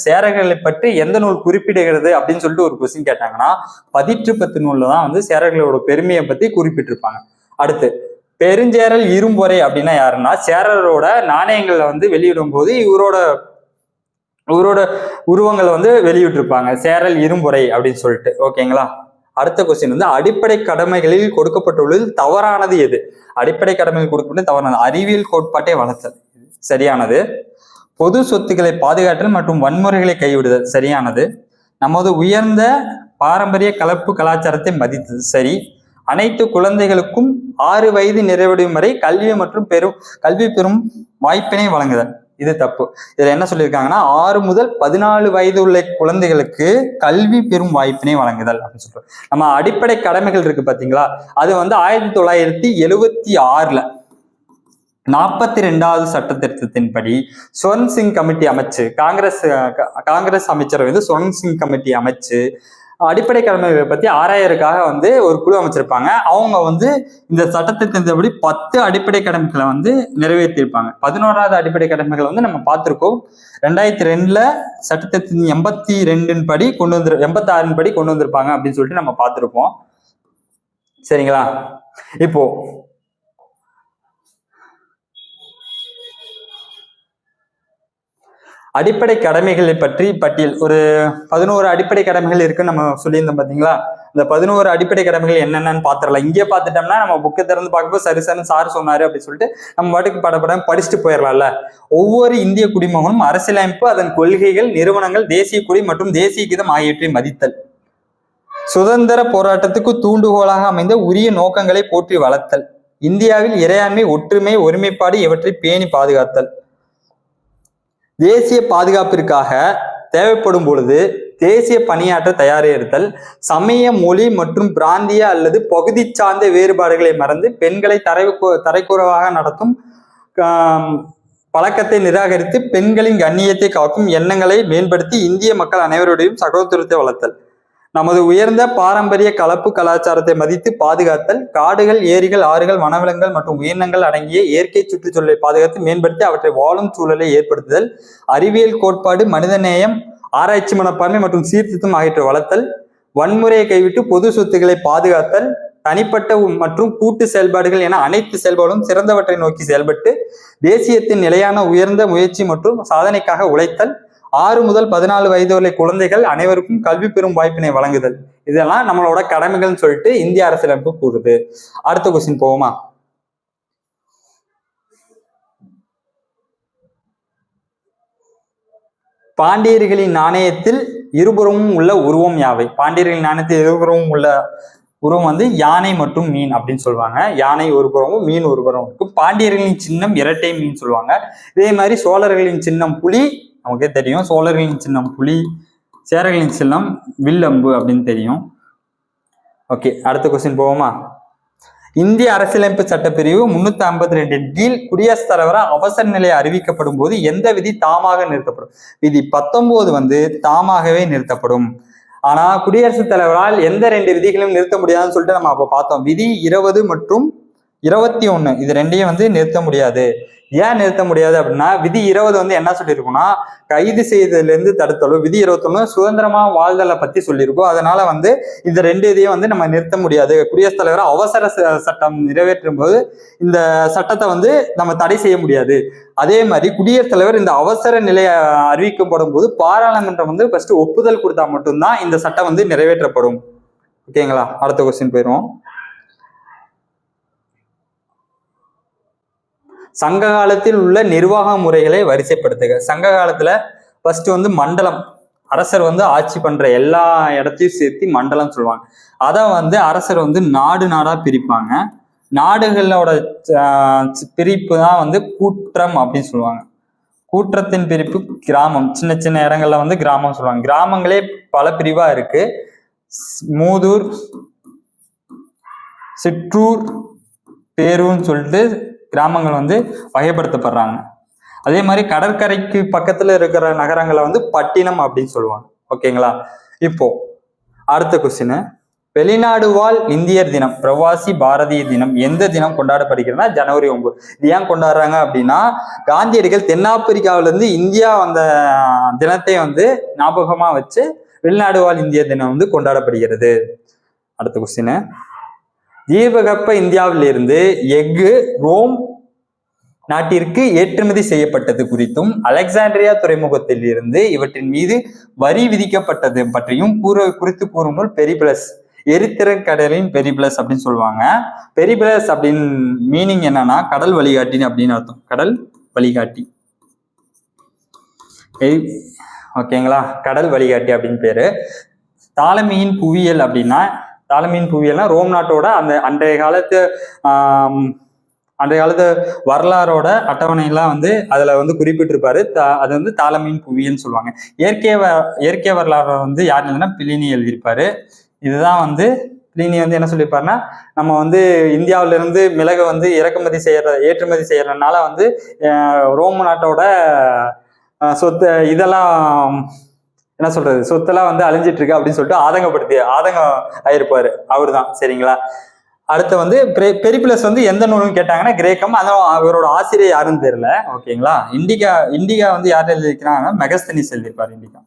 சேரர்களை பற்றி எந்த நூல் குறிப்பிடுகிறது அப்படின்னு சொல்லிட்டு ஒரு கொஸ்டின் கேட்டாங்கன்னா 18 நூல்ல தான் வந்து சேரர்களோட பெருமையை பத்தி குறிப்பிட்டிருப்பாங்க. அடுத்து பெருஞ்சேரல் இரும்பொறை அப்படின்னா யாருன்னா சேரரோட நாணயங்களை வந்து வெளியிடும் போது இவரோட உருவங்களை வந்து வெளியிட்டிருப்பாங்க. சேரல் இரும்பொறை அப்படின்னு சொல்லிட்டு. ஓகேங்களா. அடுத்த கொஸ்டின் வந்து அடிப்படை கடமைகளில் கொடுக்கப்பட்டுள்ளது தவறானது எது? அடிப்படை கடமைகள் கொடுக்கப்பட்டு தவறானது அறிவியல் கோட்பாட்டை வளர்த்தல் சரியானது. பொது சொத்துக்களை பாதுகாத்தல் மற்றும் வன்முறைகளை கைவிடுதல் சரியானது. நமது உயர்ந்த பாரம்பரிய கலப்பு கலாச்சாரத்தை மதித்தது சரி. அனைத்து குழந்தைகளுக்கும் 6 வயது நிறைவடையும் வரை கல்வி பெறும் வாய்ப்பினை வழங்குதல் இது தப்பு. இதுல என்ன சொல்லியிருக்காங்கன்னா 6 முதல் 14 வயது உள்ள குழந்தைகளுக்கு கல்வி பெறும் வாய்ப்பினை வழங்குதல் அப்படின்னு சொல்றோம். நம்ம அடிப்படை கடமைகள் இருக்கு பாத்தீங்களா, அது வந்து 1976ல 42வது சட்ட திருத்தத்தின்படி ஸ்வர்ன் சிங் கமிட்டி அமைச்சு காங்கிரஸ் அமைச்சர் வந்து ஸ்வர்ன் சிங் கமிட்டி அமைச்சு அடிப்படை கடமைகளை பத்தி ஆராயறதுக்காக வந்து ஒரு குழு அமைச்சிருப்பாங்க. அவங்க வந்து இந்த சட்டத்திட்டத்தின்படி 10 அடிப்படை கடமைகளை வந்து நிறைவேற்றியிருப்பாங்க. 11வது அடிப்படை கடமைகளை வந்து நம்ம பார்த்திருக்கோம். 2002ல சட்டத்திட்டத்தின் 82 படி 86 படி கொண்டு வந்திருப்பாங்க அப்படின்னு சொல்லிட்டு நம்ம பார்த்திருப்போம். சரிங்களா? இப்போ அடிப்படை கடமைகளை பற்றி பட்டியல் ஒரு 11 அடிப்படை கடமைகள் இருக்குன்னு நம்ம சொல்லியிருந்தோம் பாத்தீங்களா? இந்த 11 அடிப்படை கடமைகள் என்னென்னு பாத்திரலாம். இங்கே பார்த்துட்டோம்னா நம்ம புக்கை திறந்து பார்க்கும்போது சரிசன்னு சார் சொன்னாரு அப்படின்னு சொல்லிட்டு நம்ம பாட்டுக்கு படப்படம் படிச்சுட்டு போயிடலாம்ல. ஒவ்வொரு இந்திய குடிமகனும் அரசியலமைப்பு, அதன் கொள்கைகள், நிறுவனங்கள், தேசிய கொடி மற்றும் தேசிய கீதம் ஆகியவற்றை மதித்தல், சுதந்திர போராட்டத்துக்கு தூண்டுகோலாக அமைந்த உரிய நோக்கங்களை போற்றி வளர்த்தல், இந்தியாவில் இறையாண்மை, ஒற்றுமை, ஒருமைப்பாடு இவற்றை பேணி பாதுகாத்தல், தேசிய பாதுகாப்பிற்காக தேவைப்படும் பொழுது தேசிய பணியாற்ற தயாரித்தல், சமய, மொழி மற்றும் பிராந்திய அல்லது பகுதி சார்ந்த வேறுபாடுகளை மறந்து பெண்களை தரைக்குறவாக நடத்தும் பழக்கத்தை நிராகரித்து பெண்களின் கண்ணியத்தை காக்கும் எண்ணங்களை மேம்படுத்தி இந்திய மக்கள் அனைவருடையும் சகோதரத்தை வளர்த்தல், நமது உயர்ந்த பாரம்பரிய கலப்பு கலாச்சாரத்தை மதித்து பாதுகாத்தல், காடுகள், ஏரிகள், ஆறுகள், வனவிலங்குகள் மற்றும் உயிரினங்கள் அடங்கிய இயற்கை சுற்றுச்சூழலை பாதுகாத்து மேம்படுத்தி அவற்றை வாழும் சூழலை ஏற்படுத்துதல், அறிவியல் கோட்பாடு, மனிதநேயம், ஆராய்ச்சி மனப்பான்மை மற்றும் சீர்திருத்தம் ஆகியவற்றை வளர்த்தல், வன்முறையை கைவிட்டு பொது சொத்துக்களை பாதுகாத்தல், தனிப்பட்ட மற்றும் கூட்டு செயல்பாடுகள் என அனைத்து செயல்பாடும் சிறந்தவற்றை நோக்கி செயல்பட்டு தேசியத்தின் நிலையான உயர்ந்த முயற்சி மற்றும் சாதனைக்காக உழைத்தல், 6 முதல் 14 வயது வரை குழந்தைகள் அனைவருக்கும் கல்வி பெறும் வாய்ப்பினை வழங்குதல், இதெல்லாம் நம்மளோட கடமைகள்னு சொல்லிட்டு இந்திய அரசியலமைப்பு கூறுது. அடுத்த கொஸ்டின் போவோமா? பாண்டியர்களின் நாணயத்தில் இருபுறமும் உள்ள உருவம் யாவை? பாண்டியர்களின் நாணயத்தில் இருபுறமும் உள்ள உருவம் வந்து யானை மற்றும் மீன் அப்படின்னு சொல்லுவாங்க. யானை ஒரு புறமும் மீன் ஒரு புறம் இருக்கும். பாண்டியர்களின் சின்னம் இரட்டை மீன் சொல்லுவாங்க. இதே மாதிரி சோழர்களின் சின்னம் புலி, நமக்கே தெரியும். சோழர்களின் சின்னம் புலி, சேரர்களின் சின்னம் வில்லம்பு அப்படின்னு தெரியும். ஓகே, அடுத்த கொஸ்டின் போவோமா? இந்திய அரசியலமைப்பு சட்டப்பிரிவு 352 கீழ் குடியரசுத் தலைவர அவசர நிலை அறிவிக்கப்படும் போது எந்த விதி தாமாக நிறுத்தப்படும்? விதி 19 வந்து தாமாகவே நிறுத்தப்படும். ஆனா குடியரசுத் தலைவரால் எந்த 2 விதிகளையும் நிறுத்த முடியாதுன்னு சொல்லிட்டு நம்ம அப்ப பார்த்தோம். விதி 20 மற்றும் 21 இது ரெண்டையும் வந்து நிறுத்த முடியாது. ஏன் நிறுத்த முடியாது அப்படின்னா, விதி 20 வந்து என்ன சொல்லியிருக்கும்னா கைது செய்ததுல இருந்து தடுத்தலும், விதி 21 சுதந்திரமா வாழ்தலை பத்தி சொல்லியிருக்கோம். அதனால வந்து இந்த 2 இதையும் வந்து நம்ம நிறுத்த முடியாது. குடியரசுத் தலைவர் அவசர சட்டம் நிறைவேற்றும் போது இந்த சட்டத்தை வந்து நம்ம தடை செய்ய முடியாது. அதே மாதிரி குடியரசுத் தலைவர் இந்த அவசர நிலை அறிவிக்கப்படும் போது பாராளுமன்றம் வந்து ஃபர்ஸ்ட் ஒப்புதல் கொடுத்தா மட்டும்தான் இந்த சட்டம் வந்து நிறைவேற்றப்படும். ஓகேங்களா? அடுத்த கொஸ்டின் போயிடுவோம். சங்க காலத்தில் உள்ள நிர்வாக முறைகளை வரிசைப்படுத்துக. சங்க காலத்துல ஃபர்ஸ்ட் வந்து மண்டலம், அரசர் வந்து ஆட்சி பண்ற எல்லா இடத்தையும் சேர்த்து மண்டலம் சொல்லுவாங்க. அதை வந்து அரசர் வந்து நாடு நாடா பிரிப்பாங்க. நாடுகளோட பிரிப்பு தான் வந்து கூற்றம் அப்படின்னு சொல்லுவாங்க. கூற்றத்தின் பிரிப்பு கிராமம், சின்ன சின்ன இடங்கள்ல வந்து கிராமம் சொல்லுவாங்க. கிராமங்களே பல பிரிவா இருக்கு. மூதூர், சிற்றூர், பேரூர்னு சொல்லிட்டு கிராமங்கள் வந்து வகைப்படுத்தப்படுறாங்க. அதே மாதிரி கடற்கரைக்கு பக்கத்துல இருக்கிற நகரங்களை வந்து பட்டினம் அப்படின்னு சொல்லுவாங்க. ஓகேங்களா? இப்போ அடுத்த கொஸ்டின், வெளிநாடு வாழ் இந்தியர் தினம், பிரவாசி பாரதிய தினம் எந்த தினம் கொண்டாடப்படுகிறதுனா ஜனவரி 9. இது ஏன் கொண்டாடுறாங்க அப்படின்னா, காந்தியடிகள் தென்னாப்பிரிக்காவில இருந்து இந்தியா வந்த தினத்தை வந்து ஞாபகமா வச்சு வெளிநாடு வாழ் இந்தியர் தினம் வந்து கொண்டாடப்படுகிறது. அடுத்த கொஸ்டின், தீபகற்ப இந்தியாவிலிருந்து எஃகு ரோம் நாட்டிற்கு ஏற்றுமதி செய்யப்பட்டது குறித்தும், அலெக்சாண்ட்ரியா துறைமுகத்தில் இருந்து இவற்றின் மீது வரி விதிக்கப்பட்டது பற்றியும் குறித்து கூறும் நூல் பெரிபிளஸ், எரித்திரன் கடலின் பெரிபிளஸ் அப்படின்னு சொல்லுவாங்க. பெரிபிளஸ் அப்படின்னு மீனிங் என்னன்னா கடல் வழிகாட்டி அப்படின்னு அர்த்தம். கடல் வழிகாட்டி. ஓகேங்களா? கடல் வழிகாட்டி அப்படின்னு பேரு. தாலமியின் புவியியல் அப்படின்னா, தாலமியின் புவியியல்னா ரோம் நாட்டோட அந்த அன்றைய காலத்து வரலாறோட அட்டவணையெல்லாம் வந்து அதுல வந்து குறிப்பிட்டிருப்பாரு. அது வந்து தாலமியின் புவியியல்னு சொல்லுவாங்க. இயற்கை வரலாறு வந்து யார் எழுதுனா பிளினி எழுதியிருப்பாரு. இதுதான் வந்து பிளினி வந்து என்ன சொல்லியிருப்பாருன்னா, நம்ம வந்து இந்தியாவில இருந்து மிளகை வந்து ஏற்றுமதி செய்யறதுனால வந்து ரோம் நாட்டோட சொத்து இதெல்லாம் என்ன சொல்றது, சொத்தெல்லாம் வந்து அழிஞ்சிட்டு இருக்கு அப்படின்னு சொல்லிட்டு ஆதங்கம் ஆயிருப்பாரு அவரு தான். சரிங்களா. அடுத்து வந்து பெரிப்ளஸ் வந்து எந்த நூல்னு கேட்டாங்கன்னா கிரேக்கம். அதான் அவரோட ஆசிரியர் யாருன்னு தெரியல. ஓகேங்களா. இண்டிகா வந்து யார் எழுதியிருக்கிறாங்கன்னா மெகஸ்தனிஸ் எழுதியிருப்பாரு இண்டிகா.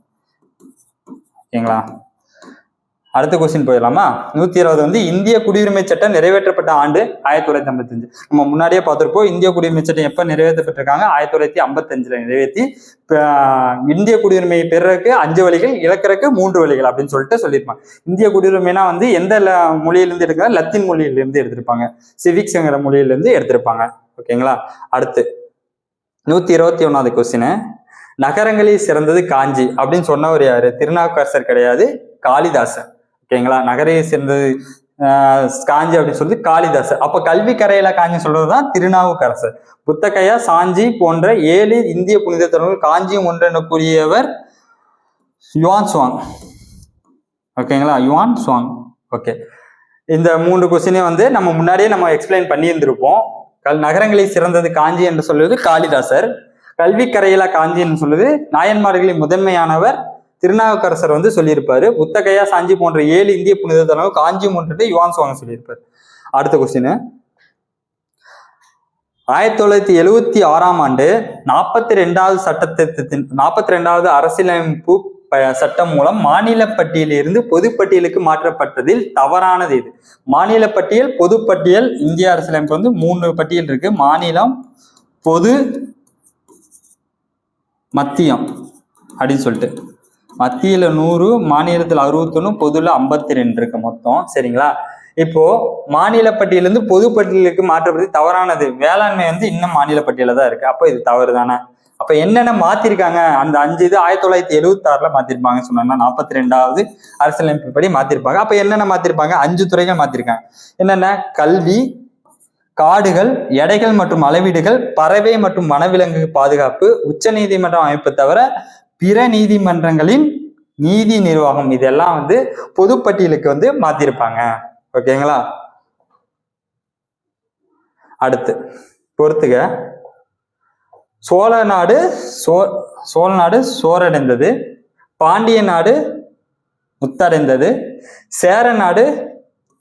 ஓகேங்களா. அடுத்த கொஸ்டின் போயிடலாமா. 120 வந்து இந்திய குடியுரிமை சட்டம் நிறைவேற்றப்பட்ட ஆண்டு 1955. நம்ம முன்னாடியே பார்த்திருப்போம். இந்திய குடியுரிமை சட்டம் எப்ப நிறைவேற்றப்பட்டிருக்காங்க, 1955 நிறைவேற்றி இந்திய குடியுரிமையை பெறறதுக்கு 5 வழிகள், இழக்கிறதுக்கு 3 வழிகள் அப்படின்னு சொல்லிட்டு சொல்லியிருப்பாங்க. இந்திய குடியுரிமைனா வந்து எந்த மொழியிலிருந்து எடுக்கிறாங்க, லத்தீன் மொழியிலிருந்து எடுத்திருப்பாங்க, சிவிக்ஸ்ங்கிற மொழியிலிருந்து எடுத்திருப்பாங்க. ஓகேங்களா. அடுத்து 121வது கொஸ்டின், நகரங்களில் சிறந்தது காஞ்சி அப்படின்னு சொன்னவர் யாரு? திருநாவுக்கரசர் கிடையாது, காளிதாசன். ஓகேங்களா. நகரையை சேர்ந்தது காஞ்சி அப்படின்னு சொல்லி காளிதாசர். அப்ப கல்வி கரையில காஞ்சி சொல்றதுதான் திருநாவுக்கரசர். புத்தகையா, சாஞ்சி போன்ற 7 இந்திய புனித தலங்கள் காஞ்சியும் ஒன்று என கூறியவர் யுவான் சுவாங். ஓகேங்களா, யுவான் சுவாங். ஓகே, இந்த 3 கொஸ்டினே வந்து நம்ம முன்னாடியே நம்ம எக்ஸ்பிளைன் பண்ணி இருந்திருப்போம். நகரங்களில் சிறந்தது காஞ்சி என்று சொல்வது காளிதாசர். கல்வி கரையில காஞ்சி என்று சொல்வது நாயன்மார்களின் முதன்மையானவர் திருநாவுக்கரசர் வந்து சொல்லியிருப்பாரு. புத்தகையா, சாஞ்சி போன்ற 7 இந்திய புனித தலங்கள் காஞ்சியும் ஒன்று யுவான் சுவாங் சொல்லியிருப்பாரு. அடுத்த கொஸ்டின், 1976ஆம் ஆண்டு 42வது அரசியலமைப்பு சட்டம் மூலம் மாநில பட்டியலிருந்து பொதுப்பட்டியலுக்கு மாற்றப்பட்டதில் தவறானது இது. மாநில பட்டியல், பொதுப்பட்டியல். இந்திய அரசியலமைப்பு வந்து 3 பட்டியல் இருக்கு. மாநிலம், பொது, மத்தியம் அப்படின்னு சொல்லிட்டு. மத்தியில 100, மாநிலத்தில் 61, பொதுல 52 இருக்கு மொத்தம். சரிங்களா. இப்போ மாநில பட்டியலிருந்து பொது பட்டியலுக்கு மாற்றப்பட்டு தவறானது. வேளாண்மை வந்து இன்னும் மாநில பட்டியல தான் இருக்கு. அப்போ இது தவறு தானே. அப்ப என்னென்ன மாத்திருக்காங்க, அந்த 5 இது 1976ல மாத்திருப்பாங்க சொன்னா 42வது அரசியலமைப்பு படி மாத்திருப்பாங்க. அப்ப என்னென்ன மாத்திருப்பாங்க, 5 துறைகள் மாத்திருக்காங்க. என்னென்ன, கல்வி, காடுகள், எடைகள் மற்றும் அளவீடுகள், பறவை மற்றும் வனவிலங்கு பாதுகாப்பு, உச்ச நீதிமன்றம் அமைப்பு தவிர பிற நீதிமன்றங்களின் நீதி நிர்வாகம், இதெல்லாம் வந்து பொதுப்பட்டியலுக்கு வந்து மாத்திருப்பாங்க. ஓகேங்களா. அடுத்து பொறுத்துக, சோழ நாடு சோரடைந்தது, பாண்டிய நாடு முத்தடைந்தது, சேர நாடு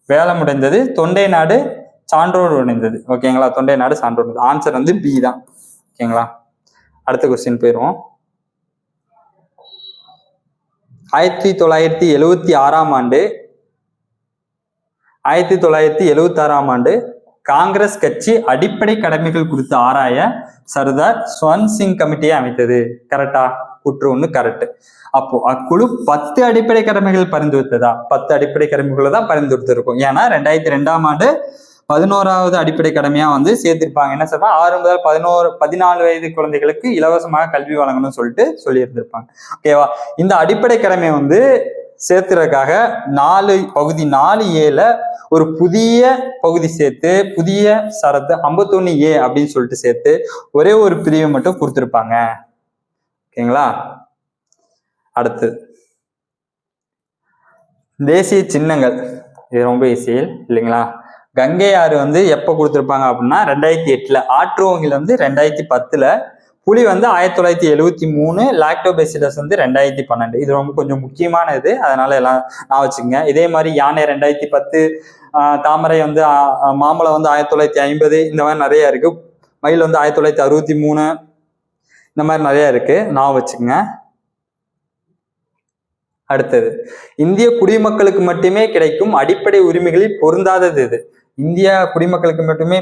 வேலமுடைந்தது, தொண்டை நாடு சான்றோடு உடைந்தது. ஓகேங்களா. தொண்டை நாடு சான்றோடு. ஆன்சர் வந்து பி தான். ஓகேங்களா. அடுத்த கொஸ்டின் போயிடுவோம். 1976ஆம் ஆண்டு 1976ஆம் ஆண்டு காங்கிரஸ் கட்சி அடிப்படை கடமைகள் குறித்து ஆராய சர்தார் ஸ்வன் சிங் கமிட்டியை அமைத்தது. கரெக்டா? குற்று 1 கரெக்ட். அப்போ அக்குழு 10 அடிப்படை கடமைகள் பரிந்துரைத்ததா? 10 அடிப்படை கடமைகளை தான் பரிந்துரைத்திருக்கும். ஏன்னா 2002ஆம் ஆண்டு 11வது அடிப்படை கடமையா வந்து சேர்த்திருப்பாங்க. என்ன சொல்றா, 6 முதல் 14 வயது குழந்தைகளுக்கு இலவசமாக கல்வி வழங்கணும்னு சொல்லிட்டு சொல்லி இருந்திருப்பாங்க. ஓகேவா. இந்த அடிப்படை கடமை வந்து சேர்த்துறதுக்காக பகுதி 4A ஒரு புதிய பகுதி சேர்த்து, புதிய சரத்து 51A அப்படின்னு சொல்லிட்டு சேர்த்து ஒரே ஒரு பிரிவை மட்டும் கொடுத்திருப்பாங்க. ஓகேங்களா. அடுத்து தேசிய சின்னங்கள். இது ரொம்ப ஈஸியல் இல்லைங்களா. கங்கை ஆறு வந்து எப்ப கொடுத்திருப்பாங்க அப்படின்னா 2008, ஆற்றோங்கில் வந்து 2010, புலி வந்து 1973, லாக்டோபெசிலஸ் வந்து 2012. இது ரொம்ப கொஞ்சம் முக்கியமான இது, அதனால எல்லாம் நான் வச்சுக்கோங்க. இதே மாதிரி யானை 2010, தாமரை வந்து மாம்பழம் வந்து 1950, இந்த மாதிரி நிறைய இருக்கு. மயில் வந்து 1963, இந்த மாதிரி நிறைய இருக்கு, நான் வச்சுக்கோங்க. அடுத்தது, இந்திய குடிமக்களுக்கு மட்டுமே கிடைக்கும் அடிப்படை உரிமைகளில் பொருந்தாதது இது. இந்திய குடிமக்களுக்கு மட்டுமே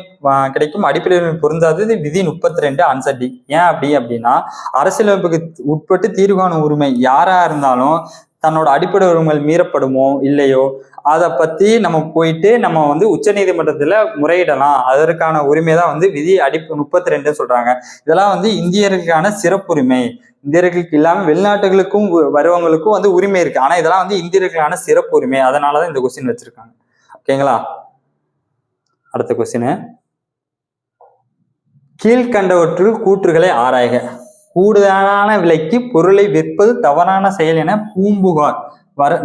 கிடைக்கும் அடிப்படை உரிமை பொருந்தாதது விதி 32 ஆன்சர் டி. ஏன் அப்படின்னா, அரசியலமைப்புக்கு உட்பட்டு தீர்வு காணும் உரிமை யாரா இருந்தாலும் தன்னோட அடிப்படை உரிமைகள் மீறப்படுமோ இல்லையோ அதை பத்தி நம்ம போயிட்டு நம்ம வந்து உச்ச நீதிமன்றத்துல முறையிடலாம். அதற்கான உரிமை தான் வந்து விதி 32 சொல்றாங்க. இதெல்லாம் வந்து இந்தியர்களுக்கான சிறப்புரிமை. இந்தியர்களுக்கு இல்லாம வெளிநாட்டுகளுக்கும் வருவங்களுக்கும் வந்து உரிமை இருக்கு. ஆனா இதெல்லாம் வந்து இந்தியர்களுக்கான சிறப்பு உரிமை. அதனாலதான் இந்த கொஸ்டின் வச்சிருக்காங்க. ஓகேங்களா. அடுத்த கொஸ்டின், கீழ்கண்டவற்றுள் கூற்றுகளை ஆராய்க. கூடுதலான விலைக்கு பொருளை விற்பது தவறான செயல் என பூம்புகார்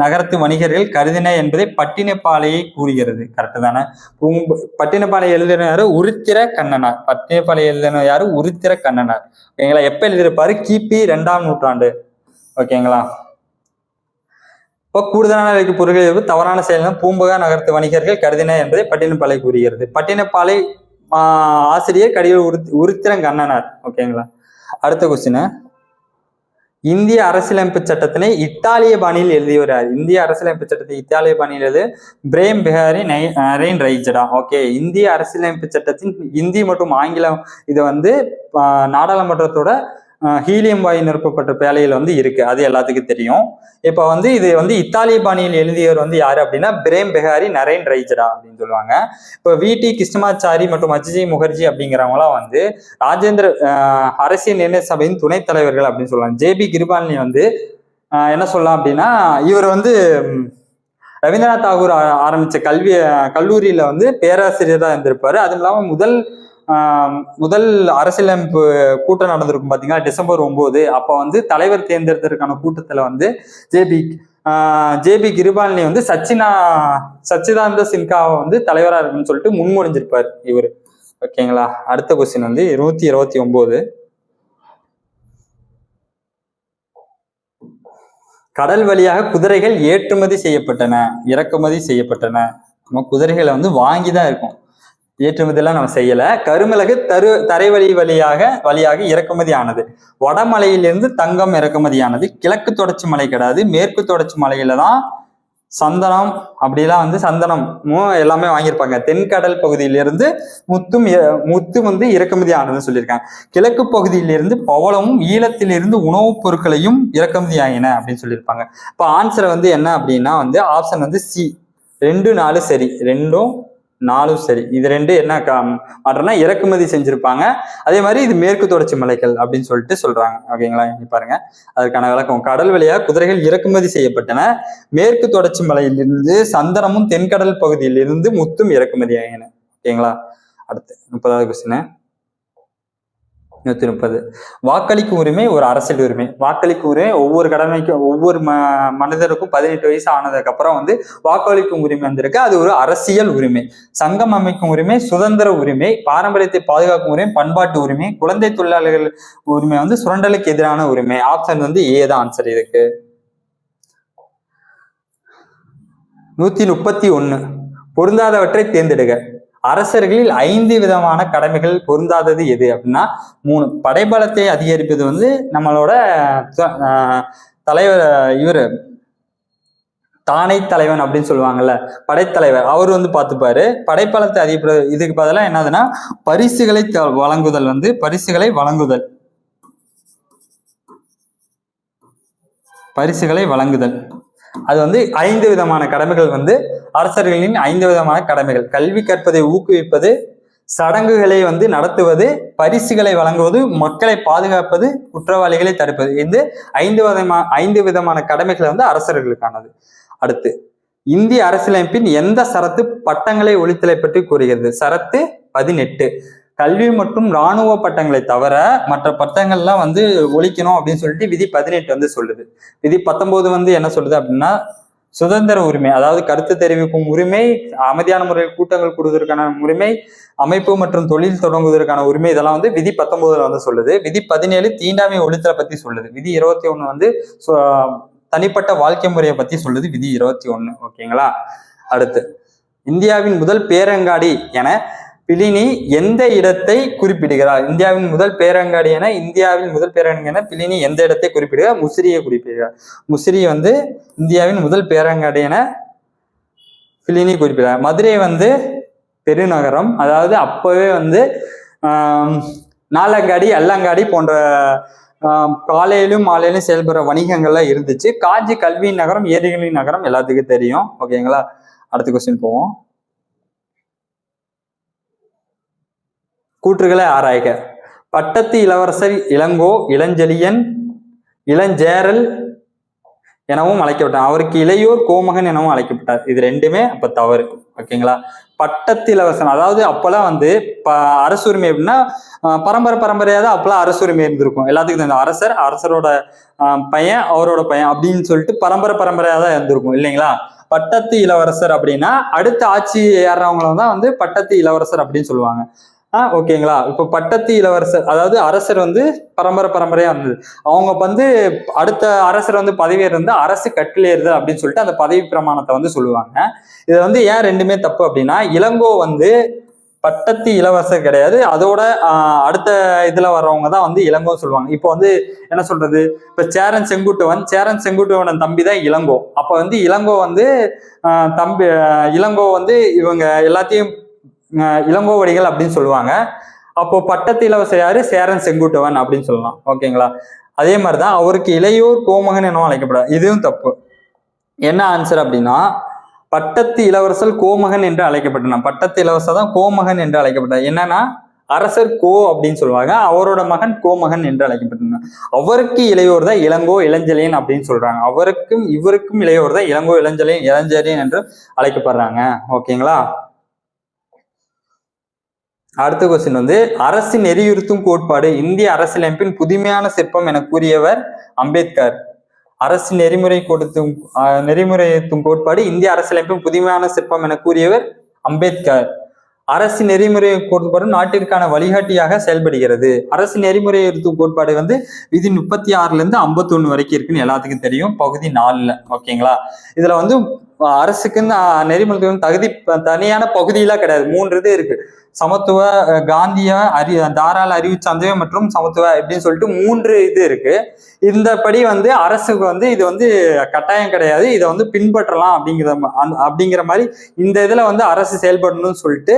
நகரத்து வணிகர்கள் கருதின என்பதை பட்டினப்பாலையை கூறுகிறது. கரெக்டு தானே? பட்டினப்பாலை எழுதின யாரு? உருத்திர கண்ணனார். பட்டினப்பாலை எழுதின யாரு? உருத்திர கண்ணனார். ஓகேங்களா. எப்ப எழுதியிருப்பாரு? கிபி 2ஆம் நூற்றாண்டு. ஓகேங்களா. இப்போ கூடுதலான விலைக்கு பொருட்கள் தவறான செயல்கள் பூம்பகா நகரத்து வணிகர்கள் கருதினர் என்பதை பட்டினப்பாலை கூறுகிறது. பட்டினப்பாலை ஆசிரியர் கடியூர் உருத்திரங்கண்ணனார். ஓகேங்களா. அடுத்த கொஸ்டின், இந்திய அரசியலமைப்பு சட்டத்தினை இத்தாலிய பாணியில் எழுதியவர். இந்திய அரசியலமைப்பு சட்டத்தை இத்தாலிய பாணியில் எழுது பிரேம் பிஹாரி நரேன் ரைஜடா. ஓகே, இந்திய அரசியலமைப்பு சட்டத்தின் இந்தி மற்றும் ஆங்கிலம் இது நாடாளுமன்றத்தோட ஹீலியம் வாயு நிரப்பப்பட்ட பேழையில் இருக்கு, அது எல்லாத்துக்கும் தெரியும். இப்ப இது இத்தாலிய பாணியில் எழுதியவர் யாரு அப்படின்னா பிரேம் பிஹாரி நரேன் ரைஜடா அப்படின்னு சொல்லுவாங்க. இப்ப வி.டி. கிருஷ்ணமாச்சாரி மற்றும் அஜய் முகர்ஜி அப்படிங்கிறவங்களாம் ராஜேந்திர அரசியல் நிர்ணய சபையின் துணைத் தலைவர்கள் அப்படின்னு சொல்லுவாங்க. ஜே.பி. கிருபாலினி என்ன சொல்லலாம் அப்படின்னா இவர் ரவீந்திரநாத் தாகூர் ஆரம்பிச்ச கல்லூரியில பேராசிரியராக இருந்திருப்பாரு. அதுவும் இல்லாம முதல் அரசியலமைப்பு கூட்டம் நடந்திருக்கும் பாத்தீங்கன்னா டிசம்பர் 9. அப்ப தலைவர் தேர்ந்தெடுத்ததற்கான கூட்டத்துல ஜே.பி. கிருபாலினி சச்சிதானந்த சின்ஹாவை தலைவரா இருக்குன்னு சொல்லிட்டு முன்மொழிஞ்சிருப்பாரு இவரு. ஓகேங்களா. அடுத்த கொஸ்டின் 129. கடல் வழியாக குதிரைகள் ஏற்றுமதி செய்யப்பட்டன, இறக்குமதி செய்யப்பட்டன. நம்ம குதிரைகளை வாங்கிதான் இருக்கும், ஏற்றுமதி எல்லாம் நம்ம செய்யல. கருமிளகு தரைவழி வழியாக இறக்குமதி ஆனது. வடமலையிலிருந்து தங்கம் இறக்குமதியானது. கிழக்கு தொடர்ச்சி மலை கிடையாது, மேற்கு தொடர்ச்சி மலையில தான் சந்தனம் அப்படிலாம் சந்தனமும் எல்லாமே வாங்கியிருப்பாங்க. தென்கடல் பகுதியிலிருந்து முத்து இறக்குமதி ஆனதுன்னு சொல்லியிருக்காங்க. கிழக்கு பகுதியிலிருந்து பவளமும் ஈழத்திலிருந்து உணவுப் பொருட்களையும் இறக்குமதி ஆகின அப்படின்னு சொல்லியிருப்பாங்க. இப்போ ஆன்சர் என்ன அப்படின்னா ஆப்ஷன் சி 2, 4 சரி. 2, 4 சரி. இது 2 என்ன மாற்றம்னா இறக்குமதி செஞ்சிருப்பாங்க. அதே மாதிரி இது மேற்கு தொடர்ச்சி மலைகள் அப்படின்னு சொல்லிட்டு சொல்றாங்க. ஓகேங்களா. பாருங்க அதற்கான விளக்கம். கடல் வழியாக குதிரைகள் இறக்குமதி செய்யப்பட்டன. மேற்கு தொடர்ச்சி மலையிலிருந்து சந்தனமும் தென்கடல் பகுதியிலிருந்து முத்தும் இறக்குமதி ஆகின. ஓகேங்களா. அடுத்து 30வது கொஸ்டின் 130. வாக்களிக்கும் உரிமை ஒரு அரசியல் உரிமை. வாக்களிக்கும் உரிமை ஒவ்வொரு மனிதருக்கும் 18 வயசு ஆனதுக்கு அப்புறம் வாக்களிக்கும் உரிமை வந்திருக்கு. அது ஒரு அரசியல் உரிமை. சங்கம் அமைக்கும் உரிமை, சுதந்திர உரிமை, பாரம்பரியத்தை பாதுகாக்கும் உரிமை, பண்பாட்டு உரிமை, குழந்தை தொழிலாளர்கள் உரிமை, சுரண்டலுக்கு எதிரான உரிமை. ஆப்ஷன் ஏ தான் ஆன்சர் இதுக்கு. 131. பொருந்தாதவற்றை தேர்ந்தெடுக. அரசர்களில் 5 விதமான கடமைகள் பொருந்தாதது எது அப்படின்னா 3. படைபலத்தை அதிகரிப்பது நம்மளோட தலைவர் இவரு தானை தலைவன் அப்படின்னு சொல்லுவாங்கல்ல, படைத்தலைவர் அவர் பார்த்துப்பாரு. படைப்பலத்தை அதிகரிப்பது. இதுக்கு பதிலாக என்னதுன்னா பரிசுகளை வழங்குதல். பரிசுகளை வழங்குதல். அது 5 விதமான கடமைகள் அரசர்களின் 5 விதமான கடமைகள். கல்வி கற்பதை ஊக்குவிப்பது, சடங்குகளை நடத்துவது, பரிசுகளை வழங்குவது, மக்களை பாதுகாப்பது, குற்றவாளிகளை தடுப்பது. இந்த 5 விதமான கடமைகள் அரசர்களுக்கானது. அடுத்து, இந்திய அரசியலமைப்பின் எந்த சரத்து பட்டங்களை ஒழித்தலை பற்றி கூறுகிறது? சரத்து 18. கல்வி மற்றும் இராணுவ பட்டங்களை தவிர மற்ற பட்டங்கள்லாம் ஒழிக்கணும் அப்படின்னு சொல்லிட்டு விதி 18 சொல்லுது. விதி 19 என்ன சொல்லுது அப்படின்னா சுதந்திர உரிமை, அதாவது கருத்து தெரிவிக்கும் உரிமை, அமைதியான முறையில் கூட்டங்கள் கூடுவதற்கான உரிமை, அமைப்பு மற்றும் தொழில் தொடங்குவதற்கான உரிமை, இதெல்லாம் விதி 19 சொல்லுது. விதி 17 தீண்டாமை ஒழித்தலை பத்தி சொல்லுது. விதி 21 தனிப்பட்ட வாழ்க்கை முறையை பத்தி சொல்லுது. விதி 21. ஓகேங்களா. அடுத்து, இந்தியாவின் முதல் பேரங்காடி என பிளினி எந்த இடத்தை குறிப்பிடுகிறார்? இந்தியாவின் முதல் பேரங்காடி என பிளினி எந்த இடத்தை குறிப்பிடுகிறார்? முசிறியை குறிப்பிடுகிறார். முசிறி இந்தியாவின் முதல் பேரங்காடி என பிளினி குறிப்பிடுகிறார். மதுரை பெருநகரம். அதாவது அப்பவே நாலங்காடி, அல்லங்காடி போன்ற காலையிலும் மாலையிலும் செயல்படுற வணிகங்கள்லாம் இருந்துச்சு. காஞ்சி கல்வியின் நகரம், ஏரிகளின் நகரம் எல்லாத்துக்கும் தெரியும். ஓகேங்களா. அடுத்த கொஸ்டின் போவோம். கூற்றுகளை ஆராய்க. பட்டத்து இளவரசர் இளங்கோ, இளஞ்செழியன், இளஞ்சேரல் எனவும் அழைக்கப்பட்டார். அவருக்கு இளையோர் கோமகன் எனவும் அழைக்கப்பட்டார். இது 2மே அப்ப தவறு. ஓகேங்களா. பட்டத்து இளவரசன், அதாவது அப்பெல்லாம் அரசுரிமை அப்படின்னா பரம்பரையா தான் அப்பெல்லாம் அரசுரிமை இருந்திருக்கும். எல்லாத்துக்கும் அரசரோட பையன், அவரோட பையன் அப்படின்னு சொல்லிட்டு பரம்பரையா தான் இருந்திருக்கும் இல்லைங்களா. பட்டத்து இளவரசர் அப்படின்னா அடுத்த ஆட்சி ஏறவங்களும் தான் பட்டத்து இளவரசர் அப்படின்னு சொல்லுவாங்க. ஓகேங்களா. இப்போ பட்டத்து இளவரசர், அதாவது அரசர் வந்து பரம்பரையா இருந்தது. அவங்க வந்து அடுத்த அரசர் வந்து பதவியேறு வந்து அரசு கட்டிலேறுதல் அப்படின்னு சொல்லிட்டு அந்த பதவி பிரமாணத்தை வந்து சொல்லுவாங்க. இது வந்து ஏன் ரெண்டுமே தப்பு அப்படின்னா, இளங்கோ வந்து பட்டத்து இளவரசர் கிடையாது. அதோட அடுத்த இதுல வர்றவங்க தான் வந்து இளங்கோ சொல்லுவாங்க. இப்போ வந்து என்ன சொல்றது, இப்ப சேரன் செங்குட்டுவன் தம்பி தான் இளங்கோ. அப்ப வந்து இளங்கோ வந்து தம்பி இளங்கோ வந்து இவங்க எல்லாத்தையும் இளங்கோவடிகள் அப்படின்னு சொல்லுவாங்க. அப்போ பட்டத்து இளவரசர் யாரு, சேரன் செங்குட்டுவன் அப்படின்னு சொல்லலாம். ஓகேங்களா. அதே மாதிரிதான் அவருக்கு இளையோர் கோமகன் என்னவோ அழைக்கப்படாது. இதுவும் தப்பு. என்ன ஆன்சர் அப்படின்னா, பட்டத்து இளவரசர் கோமகன் என்று அழைக்கப்பட்டார். பட்டத்து இளவரசர் தான் கோமகன் என்று அழைக்கப்பட்டார். என்னன்னா, அரசர் கோ அப்படின்னு சொல்லுவாங்க, அவரோட மகன் கோமகன் என்று அழைக்கப்பட்டார். அவருக்கு இளையோர் தான் இளங்கோ இளஞ்செழியன் அப்படின்னு சொல்றாங்க. அவருக்கும் இவருக்கும் இளையோர் தான் இளங்கோ இளஞ்செழியன் என்று அழைக்கப்படுறாங்க. ஓகேங்களா. அடுத்த கொஸ்டின் வந்து, அரசு நெறியுறுத்தும் கோட்பாடு இந்திய அரசியலமைப்பின் புதுமையான சிற்பம் என கூறியவர் அம்பேத்கர். அரசு நெறிமுறைத்தும் கோட்பாடு இந்திய அரசியலமைப்பின் புதுமையான சிற்பம் என கூறியவர் அம்பேத்கர். அரசு நெறிமுறை கோட்பாடு நாட்டிற்கான வழிகாட்டியாக செயல்படுகிறது. அரசு நெறிமுறைத்தும் கோட்பாடு வந்து விதி 36 51 வரைக்கும் இருக்குன்னு எல்லாத்துக்கும் தெரியும், பகுதி 4. ஓகேங்களா. இதுல வந்து அரசுக்குன்னு நெறிமுறை தகுதி தனியான பகுதியெல்லாம் கிடையாது. 3 இது இருக்கு. சமத்துவ, காந்திய, தாராள அறிவு சார்ந்தவை மற்றும் சமத்துவ அப்படின்னு சொல்லிட்டு 3 இது இருக்கு. இந்த படி வந்து அரசுக்கு வந்து இது வந்து கட்டாயம் கிடையாது, இதை வந்து பின்பற்றலாம் அப்படிங்கிற மாதிரி இந்த இதுல வந்து அரசு செயல்படணும்னு சொல்லிட்டு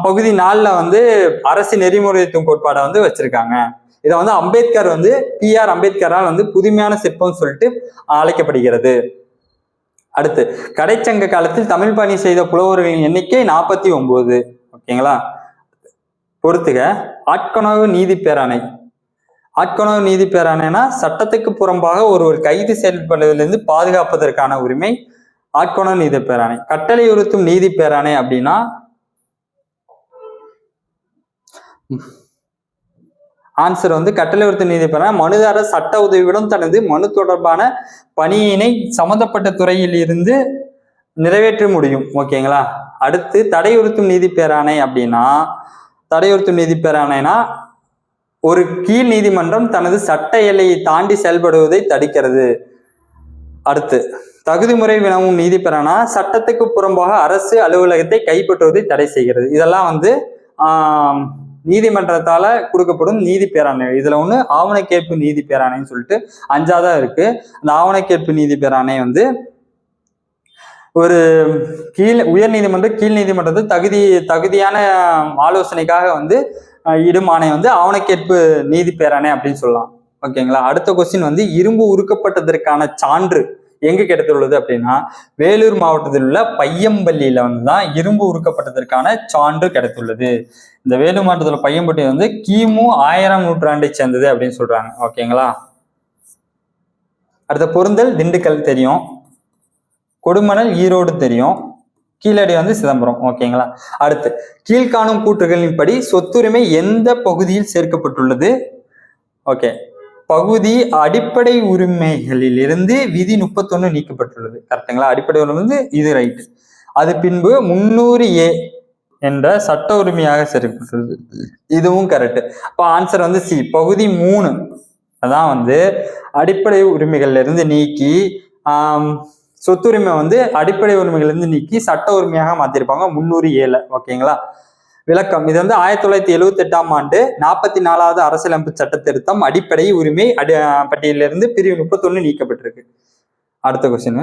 பகுதி 4 வந்து அரசு நெறிமுறைத்துவம் கோட்பாடை வந்து வச்சிருக்காங்க. இதை வந்து அம்பேத்கர் வந்து PR அம்பேத்கரால் வந்து புதுமையான சிற்பம் சொல்லிட்டு அழைக்கப்படுகிறது. அடுத்து, கடைச்சங்க காலத்தில் தமிழ் பணி செய்த புலவர்களின் எண்ணிக்கை 49. ஓகேங்களா. பொறுத்துக. ஆட்கொணர்வு நீதி பேராணை. ஆட்கொணர்வு நீதி பேராணைனா சட்டத்துக்கு புறம்பாக ஒருவர் கைது செயல்படுவதிலிருந்து பாதுகாப்பதற்கான உரிமை ஆட்கொணர்வு நீதி பேராணை. கட்டளை உறுத்தும் நீதி பேராணை அப்படின்னா ஆன்சர் வந்து கட்டளை உறுத்தும் நீதி பேராணை மனுதாரர் சட்ட உதவியுடன் தனது மனு தொடர்பான பணியினை சம்பந்தப்பட்ட துறையில் இருந்து நிறைவேற்ற முடியும். ஓகேங்களா. அடுத்து, தடையுறுத்தும் நீதி பேராணை அப்படின்னா, தடையுறுத்தும் நீதி பேராணைனா ஒரு கீழ் நீதிமன்றம் தனது சட்ட எல்லையை தாண்டி செயல்படுவதை தடுக்கிறது. அடுத்து, தகுதிமுறை வினவும் நீதி பேரானா சட்டத்துக்கு புறம்பாக அரசு அலுவலகத்தை கைப்பற்றுவதை தடை செய்கிறது. இதெல்லாம் வந்து நீதிமன்றத்தால கொடுக்கப்படும் நீதி பேராணை. இதுல ஒண்ணு ஆவணக்கேற்பு நீதி பேராணைன்னு சொல்லிட்டு 5ஆவதா இருக்கு. அந்த ஆவணக்கேற்பு நீதி பேராணை வந்து ஒரு உயர் நீதிமன்றம் கீழ் நீதிமன்றத்தை தகுதியான ஆலோசனைக்காக வந்து இடுமானை வந்து ஆவணக்கேற்பு நீதி பேராணை அப்படின்னு சொல்லலாம். ஓகேங்களா. அடுத்த கொஸ்டின் வந்து, இரும்பு உருக்கப்பட்டதற்கான சான்று எங்கு கிடைத்துள்ளது அப்படின்னா, வேலூர் மாவட்டத்தில் உள்ள பையம்பள்ளியில வந்துதான் இரும்பு உருக்கப்பட்டதற்கான சான்று கிடைத்துள்ளது. இந்த வேலூர் மாவட்டத்தில் பையம்பட்டி வந்து கிமு 1000ஆம் நூற்றாண்டை சேர்ந்தது அப்படின்னு சொல்றாங்க. ஓகேங்களா. அடுத்த, பொருந்தல் திண்டுக்கல் தெரியும், கொடுமணல் ஈரோடு தெரியும், கீழடி வந்து சிதம்பரம். ஓகேங்களா. அடுத்து, கீழ்காணும் கூற்றுகளின்படி சொத்துரிமை எந்த பகுதியில் சேர்க்கப்பட்டுள்ளது? ஓகே, பகுதி அடிப்படை உரிமைகளில் இருந்து விதி 31 நீக்கப்பட்டுள்ளது. கரெக்டுங்களா. அடிப்படை உரிமை இது ரைட்டு. அது பின்பு 300A என்ற சட்ட உரிமையாக சேர்க்கப்பட்டுள்ளது. இதுவும் கரெக்ட். அப்போ ஆன்சர் வந்து சி, பகுதி 3 அதான் வந்து அடிப்படை உரிமைகள்ல இருந்து நீக்கி சொத்துரிமை வந்து அடிப்படை உரிமைகள் இருந்து நீக்கி சட்ட உரிமையாக மாத்திருப்பாங்க 300A. ஓகேங்களா. விளக்கம், இது வந்து 1978ஆம் ஆண்டு 44வது அரசியலமைப்பு சட்ட திருத்தம் அடிப்படை உரிமை பட்டியலிருந்து பிரிவு 31 நீக்கப்பட்டிருக்கு. அடுத்த கொஸ்டின்,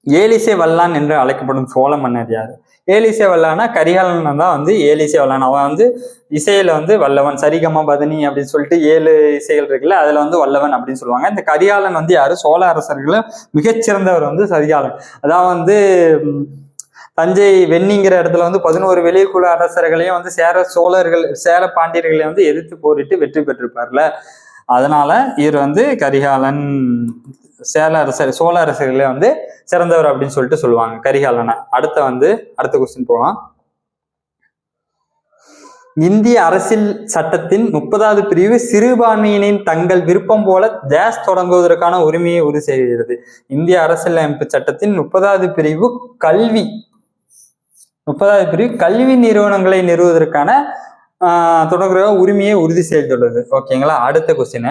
ஏலிசே வல்லான் என்று அழைக்கப்படும் சோழ மன்னர் யாரு? ஏலிசே வல்லானா கரிகாலன் தான் வந்து ஏலிசே வல்லான். அவன் வந்து இசையில வந்து வல்லவன், சரிகமா பதனி அப்படின்னு சொல்லிட்டு 7 இசைகள் இருக்குல்ல, அதுல வந்து வல்லவன் அப்படின்னு சொல்லுவாங்க. இந்த கரிகாலன் வந்து யாரு? சோழ அரசர்கள மிகச்சிறந்தவர் வந்து கரிகாலன். அதான் வந்து தஞ்சை வெண்ணிங்கிற இடத்துல வந்து 11 வெளிக்குழு அரசர்களையும் வந்து சேர பாண்டியர்களையும் வந்து எதிர்த்து போரிட்டு வெற்றி பெற்றிருப்பார்ல, அதனால இவர் வந்து கரிகாலன் சோழ அரசர்களே வந்து சிறந்தவர் அப்படின்னு சொல்லிட்டு சொல்லுவாங்க கரிகாலனை. அடுத்த கொஸ்டின் போகலாம். இந்திய அரசியல் சட்டத்தின் 30வது பிரிவு சிறுபான்மையினின் தங்கள் விருப்பம் போல தேஸ் தொடங்குவதற்கான உரிமையை உறுதி செய்கிறது. இந்திய அரசியலமைப்பு சட்டத்தின் 30வது பிரிவு கல்வி 30வது பிரிவு கல்வி நிறுவனங்களை நிறுவுவதற்கான தொடர்புடைய உரிமையை உறுதி செய்துள்ளது. ஓகேங்களா. அடுத்த கொஸ்டின்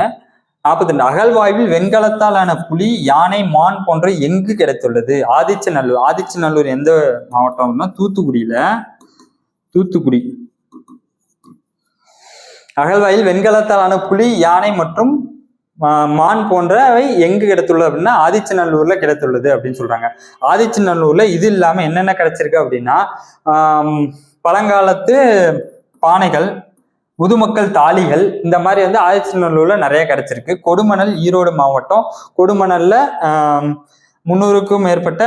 42 அகழ்வாய்வில் வெண்கலத்தால் ஆன புலி, யானை, மான் போன்ற எங்கு கிடைத்துள்ளது? ஆதிச்சநல்லூர். ஆதிச்சநல்லூர் எந்த மாவட்டம்னா தூத்துக்குடி. அகழ்வாயில் வெண்கலத்தாலான புலி, யானை மற்றும் மான் போன்றவை எங்கு கிடைத்துள்ளது அப்படின்னா ஆதிச்சநல்லூர்ல கிடைத்துள்ளது அப்படின்னு சொல்றாங்க. ஆதிச்சநல்லூர்ல இது இல்லாம என்னென்ன கிடைச்சிருக்கு அப்படின்னா பழங்காலத்து பானைகள், முதுமக்கள் தாலிகள், இந்த மாதிரி வந்து ஆதிச்சநல்லூர்ல நிறைய கிடைச்சிருக்கு. கொடுமணல் ஈரோடு மாவட்டம். கொடுமணல்ல 300க்கும் மேற்பட்ட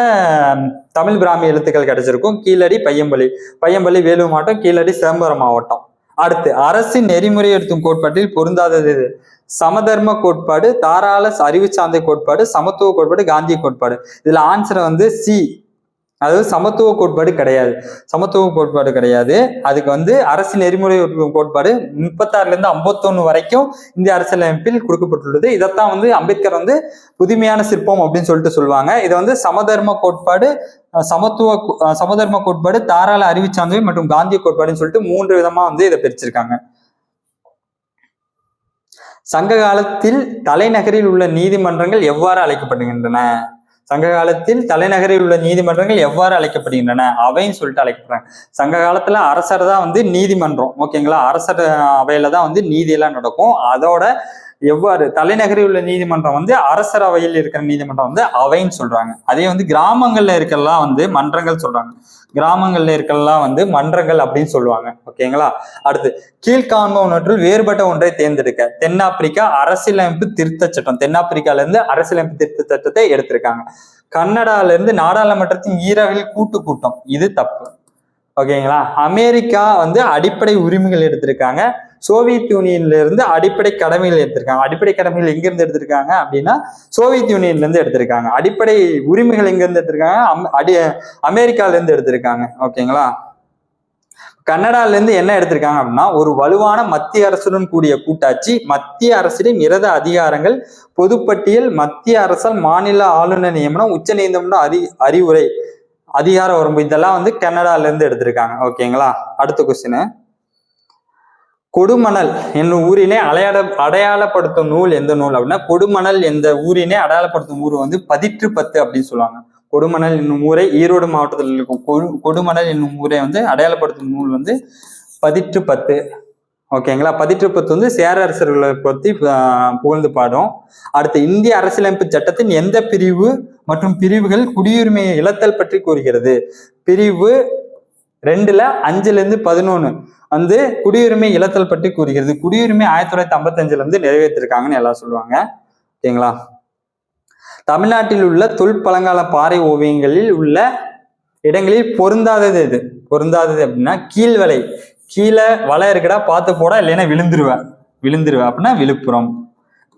தமிழ் பிராமி எழுத்துக்கள் கிடைச்சிருக்கும். கீழடி பையம்பள்ளி வேலூர் மாவட்டம், கீழடி சிதம்பரம் மாவட்டம். அடுத்து அரசின் நெறிமுறை எடுத்தும் கோட்பாட்டில் பொருந்தாதது எது? சமதர்ம கோட்பாடு, தாராள அறிவு சார்ந்த கோட்பாடு, சமத்துவ கோட்பாடு, காந்திய கோட்பாடு. இதுல ஆன்சர் வந்து சி, அதாவது சமத்துவ கோட்பாடு கிடையாது. அதுக்கு வந்து அரசின் நெறிமுறை கோட்பாடு 36ல இருந்து 51 வரைக்கும் இந்திய அரசியலமைப்பில் கொடுக்கப்பட்டுள்ளது. இதைத்தான் வந்து அம்பேத்கர் வந்து புதுமையான சிற்பம் அப்படின்னு சொல்லிட்டு சொல்லுவாங்க. இதை வந்து சமதர்ம கோட்பாடு, சமதர்ம கோட்பாடு, தாராள அறிவு சார்ந்தவை மற்றும் காந்திய கோட்பாடுன்னு சொல்லிட்டு 3 விதமா வந்து இதை பிரிச்சிருக்காங்க. சங்க காலத்தில் தலைநகரில் உள்ள நீதிமன்றங்கள் எவ்வாறு அழைக்கப்படுகின்றன? சங்க காலத்தில் தலைநகரில் உள்ள நீதிமன்றங்கள் எவ்வாறு அழைக்கப்படுகின்றன? அவைன்னு சொல்லிட்டு அழைக்கப்படுறாங்க. சங்க காலத்துல அரசர் தான் வந்து நீதிமன்றம். ஓகேங்களா. அரசர் அவையில தான் வந்து நீதியெல்லாம் நடக்கும். அதோட எவ்வாறு தலைநகரில் உள்ள நீதிமன்றம் வந்து அரசர் அவையில் இருக்கிற நீதிமன்றம் வந்து அவைன்னு சொல்றாங்க. அதே வந்து கிராமங்கள்ல இருக்கலாம் வந்து மன்றங்கள் சொல்றாங்க. கிராமங்கள்ல இருக்கலாம் வந்து மன்றங்கள் அப்படின்னு சொல்லுவாங்க. ஓகேங்களா. அடுத்து கீழ்காண்பவற்றுள் வேறுபட்ட ஒன்றை தேர்ந்தெடுக்க. தென்னாப்பிரிக்கா அரசியலமைப்பு திருத்த சட்டம். தென்னாப்பிரிக்கால இருந்து அரசியலமைப்பு திருத்த சட்டத்தை எடுத்திருக்காங்க. கனடால இருந்து நாடாளுமன்றத்தின் ஈரவில் கூட்டம். இது தப்பு. ஓகேங்களா. அமெரிக்கா வந்து அடிப்படை உரிமைகள் எடுத்திருக்காங்க. சோவியத் யூனியன்ல இருந்து அடிப்படை கடமைகள் எடுத்திருக்காங்க. அடிப்படை கடமைகள் எங்க இருந்து எடுத்திருக்காங்க அப்படின்னா சோவியத் யூனியன்ல இருந்து எடுத்திருக்காங்க. அடிப்படை உரிமைகள் எங்க இருந்து எடுத்திருக்காங்க? அமெரிக்கால இருந்து எடுத்திருக்காங்க. ஓகேங்களா. கனடால இருந்து என்ன எடுத்திருக்காங்க அப்படின்னா ஒரு வலுவான மத்திய அரசுடன் கூடிய கூட்டாட்சி, மத்திய அரசிடம் இரத அதிகாரங்கள், பொதுப்பட்டியல், மத்திய அரசால் மாநில ஆளுநர் நியமனம், உச்ச நீதிமன்ற அறிவுரை, அதிகார வரம்பு, இதெல்லாம் வந்து கனடால இருந்து எடுத்திருக்காங்க. ஓகேங்களா. அடுத்த கொஸ்டின் கொடுமணல் என்னும் ஊரினை அடையாளப்படுத்தும் நூல் எந்த நூல் அப்படின்னா கொடுமணல் எந்த ஊரினை அடையாளப்படுத்தும் ஊர் வந்து 10 அப்படின்னு சொல்லுவாங்க. கொடுமணல் என்னும் ஊரை ஈரோடு மாவட்டத்தில் இருக்கும் கொடுமணல் என்னும் ஊரை வந்து அடையாளப்படுத்தும் நூல் வந்து 10. ஓகேங்களா. 10 வந்து சேர அரசர்களை பற்றி புகழ்ந்து பாடும். அடுத்து இந்திய அரசியலமைப்பு சட்டத்தின் எந்த பிரிவு மற்றும் பிரிவுகள் குடியுரிமையை இழத்தல் பற்றி கூறுகிறது? பிரிவு 2ல 5ல இருந்து 11 வந்து குடியுரிமை இழத்தல் பற்றி கூறுகிறது. குடியுரிமை 1955ல இருந்து நிறைவேற்றிருக்காங்கன்னு எல்லாம் சொல்லுவாங்க. ஓகேங்களா. தமிழ்நாட்டில் உள்ள தொல்பழங்கால பாறை ஓவியங்களில் உள்ள இடங்களில் பொருந்தாதது எது? பொருந்தாதது அப்படின்னா கீழ்வலை. கீழே வலை இருக்குடா பார்த்து போட, இல்லைன்னா விழுந்துருவேன் அப்படின்னா விழுப்புரம்.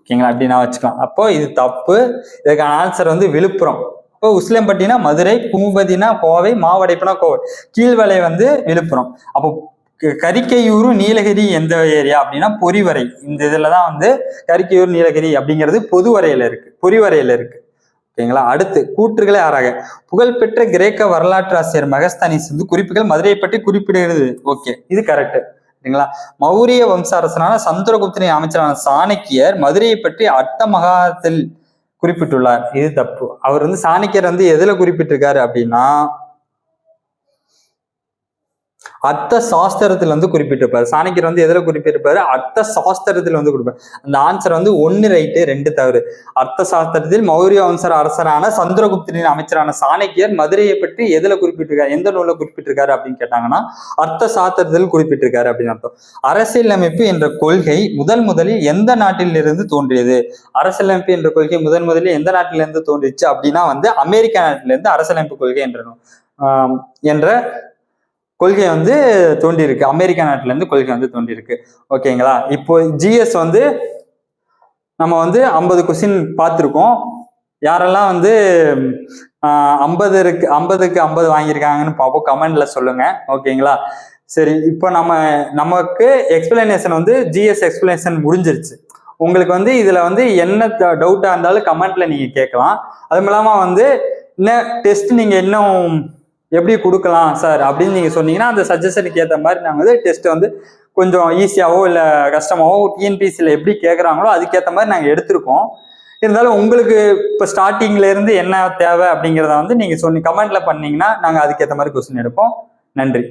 ஓகேங்களா. அப்படி நான் வச்சுக்கலாம். அப்போ இது தப்பு. இதுக்கான ஆன்சர் வந்து விழுப்புரம். இப்போ உசிலம்பட்டினா மதுரை, பூம்பதினா கோவை, மாவடைப்புனா கோவை, கீழ்வலை வந்து விழுப்புரம். அப்போ கரிக்கையூரும் நீலகிரி எந்த ஏரியா அப்படின்னா பொறிவரை. இந்த இதுலதான் வந்து கரிக்கையூர் நீலகிரி அப்படிங்கிறது பொறிவரையில இருக்கு. ஓகேங்களா. அடுத்து கூற்றுகளை ஆராக. புகழ்பெற்ற கிரேக்க வரலாற்று ஆசிரியர் மெகஸ்தானிஸ் வந்து குறிப்புகள் மதுரையை பற்றி குறிப்பிடுகிறது. ஓகே, இது கரெக்ட். சரிங்களா. மௌரிய வம்ச அரசனான சந்திரகுப்தனின் அமைச்சரான சாணக்கியர் மதுரையை பற்றி அட்ட மகாத்தில் குறிப்பிட்டுள்ளார். இது தப்பு. அவர் வந்து சாணக்கியர் வந்து எதுல குறிப்பிட்டிருக்காரு அப்படின்னா அர்த்த சாஸ்திரத்துல வந்து குறிப்பிட்டிருப்பாரு. சாணக்கியர் வந்து எதுல குறிப்பிட்டிருப்பாரு? அர்த்த சாஸ்திரத்துல வந்து குறிப்பாரு. அந்த ஆன்சர் வந்து 1 ரைட்டு 2 தவறு. அர்த்த சாஸ்திரத்தில் மௌரிய வம்ச அரசரான சந்திரகுப்தனின் அமைச்சரான சாணக்கியர் மதுரையை பற்றி எதுல குறிப்பிட்டிருக்காரு, எந்த நூல்ல குறிப்பிட்டிருக்காரு அப்படின்னு கேட்டாங்கன்னா அர்த்த சாஸ்திரத்தில் குறிப்பிட்டிருக்காரு அப்படின்னு அர்த்தம். அரசியலமைப்பு என்ற கொள்கை முதலில் எந்த நாட்டிலிருந்து தோன்றியது? அரசியலமைப்பு என்ற கொள்கை முதலில் எந்த நாட்டிலிருந்து தோன்றிச்சு அப்படின்னா வந்து அமெரிக்கா நாட்டிலிருந்து அரசியலமைப்பு கொள்கை என்ற கொள்கை வந்து தோன்றியிருக்கு. அமெரிக்கா நாட்டுல இருந்து கொள்கை வந்து தோன்றியிருக்கு. ஓகேங்களா. இப்போ ஜிஎஸ் வந்து நம்ம வந்து 50 கொஸ்டின் பார்த்துருக்கோம். யாரெல்லாம் வந்து 50க்கு 50 வாங்கியிருக்காங்கன்னு பார்ப்போம். கமெண்ட்ல சொல்லுங்க. ஓகேங்களா. சரி, இப்போ நமக்கு எக்ஸ்பிளனேஷன் வந்து ஜிஎஸ் எக்ஸ்பிளனேஷன் முடிஞ்சிருச்சு. உங்களுக்கு வந்து இதுல வந்து என்ன டவுட்டா இருந்தாலும் கமெண்ட்ல நீங்க கேட்கலாம். அதுவும் இல்லாம வந்து இன்னும் டெஸ்ட் நீங்க இன்னும் எப்படி கொடுக்கலாம் சார் அப்படின்னு நீங்கள் சொன்னீங்கன்னா அந்த சஜஷனுக்கு ஏற்ற மாதிரி நாங்கள் வந்து டெஸ்ட்டை வந்து கொஞ்சம் ஈஸியாகவோ இல்லை கஷ்டமாகவோ டிஎன்பிசியில் எப்படி கேட்குறாங்களோ அதுக்கேற்ற மாதிரி நாங்கள் எடுத்திருக்கோம். இருந்தாலும் உங்களுக்கு இப்போ ஸ்டார்டிங்லேருந்து என்ன தேவை அப்படிங்கிறத வந்து நீங்கள் கமெண்ட்ல பண்ணீங்கன்னா நாங்கள் அதுக்கேற்ற மாதிரி கொஸ்டின் எடுப்போம். நன்றி.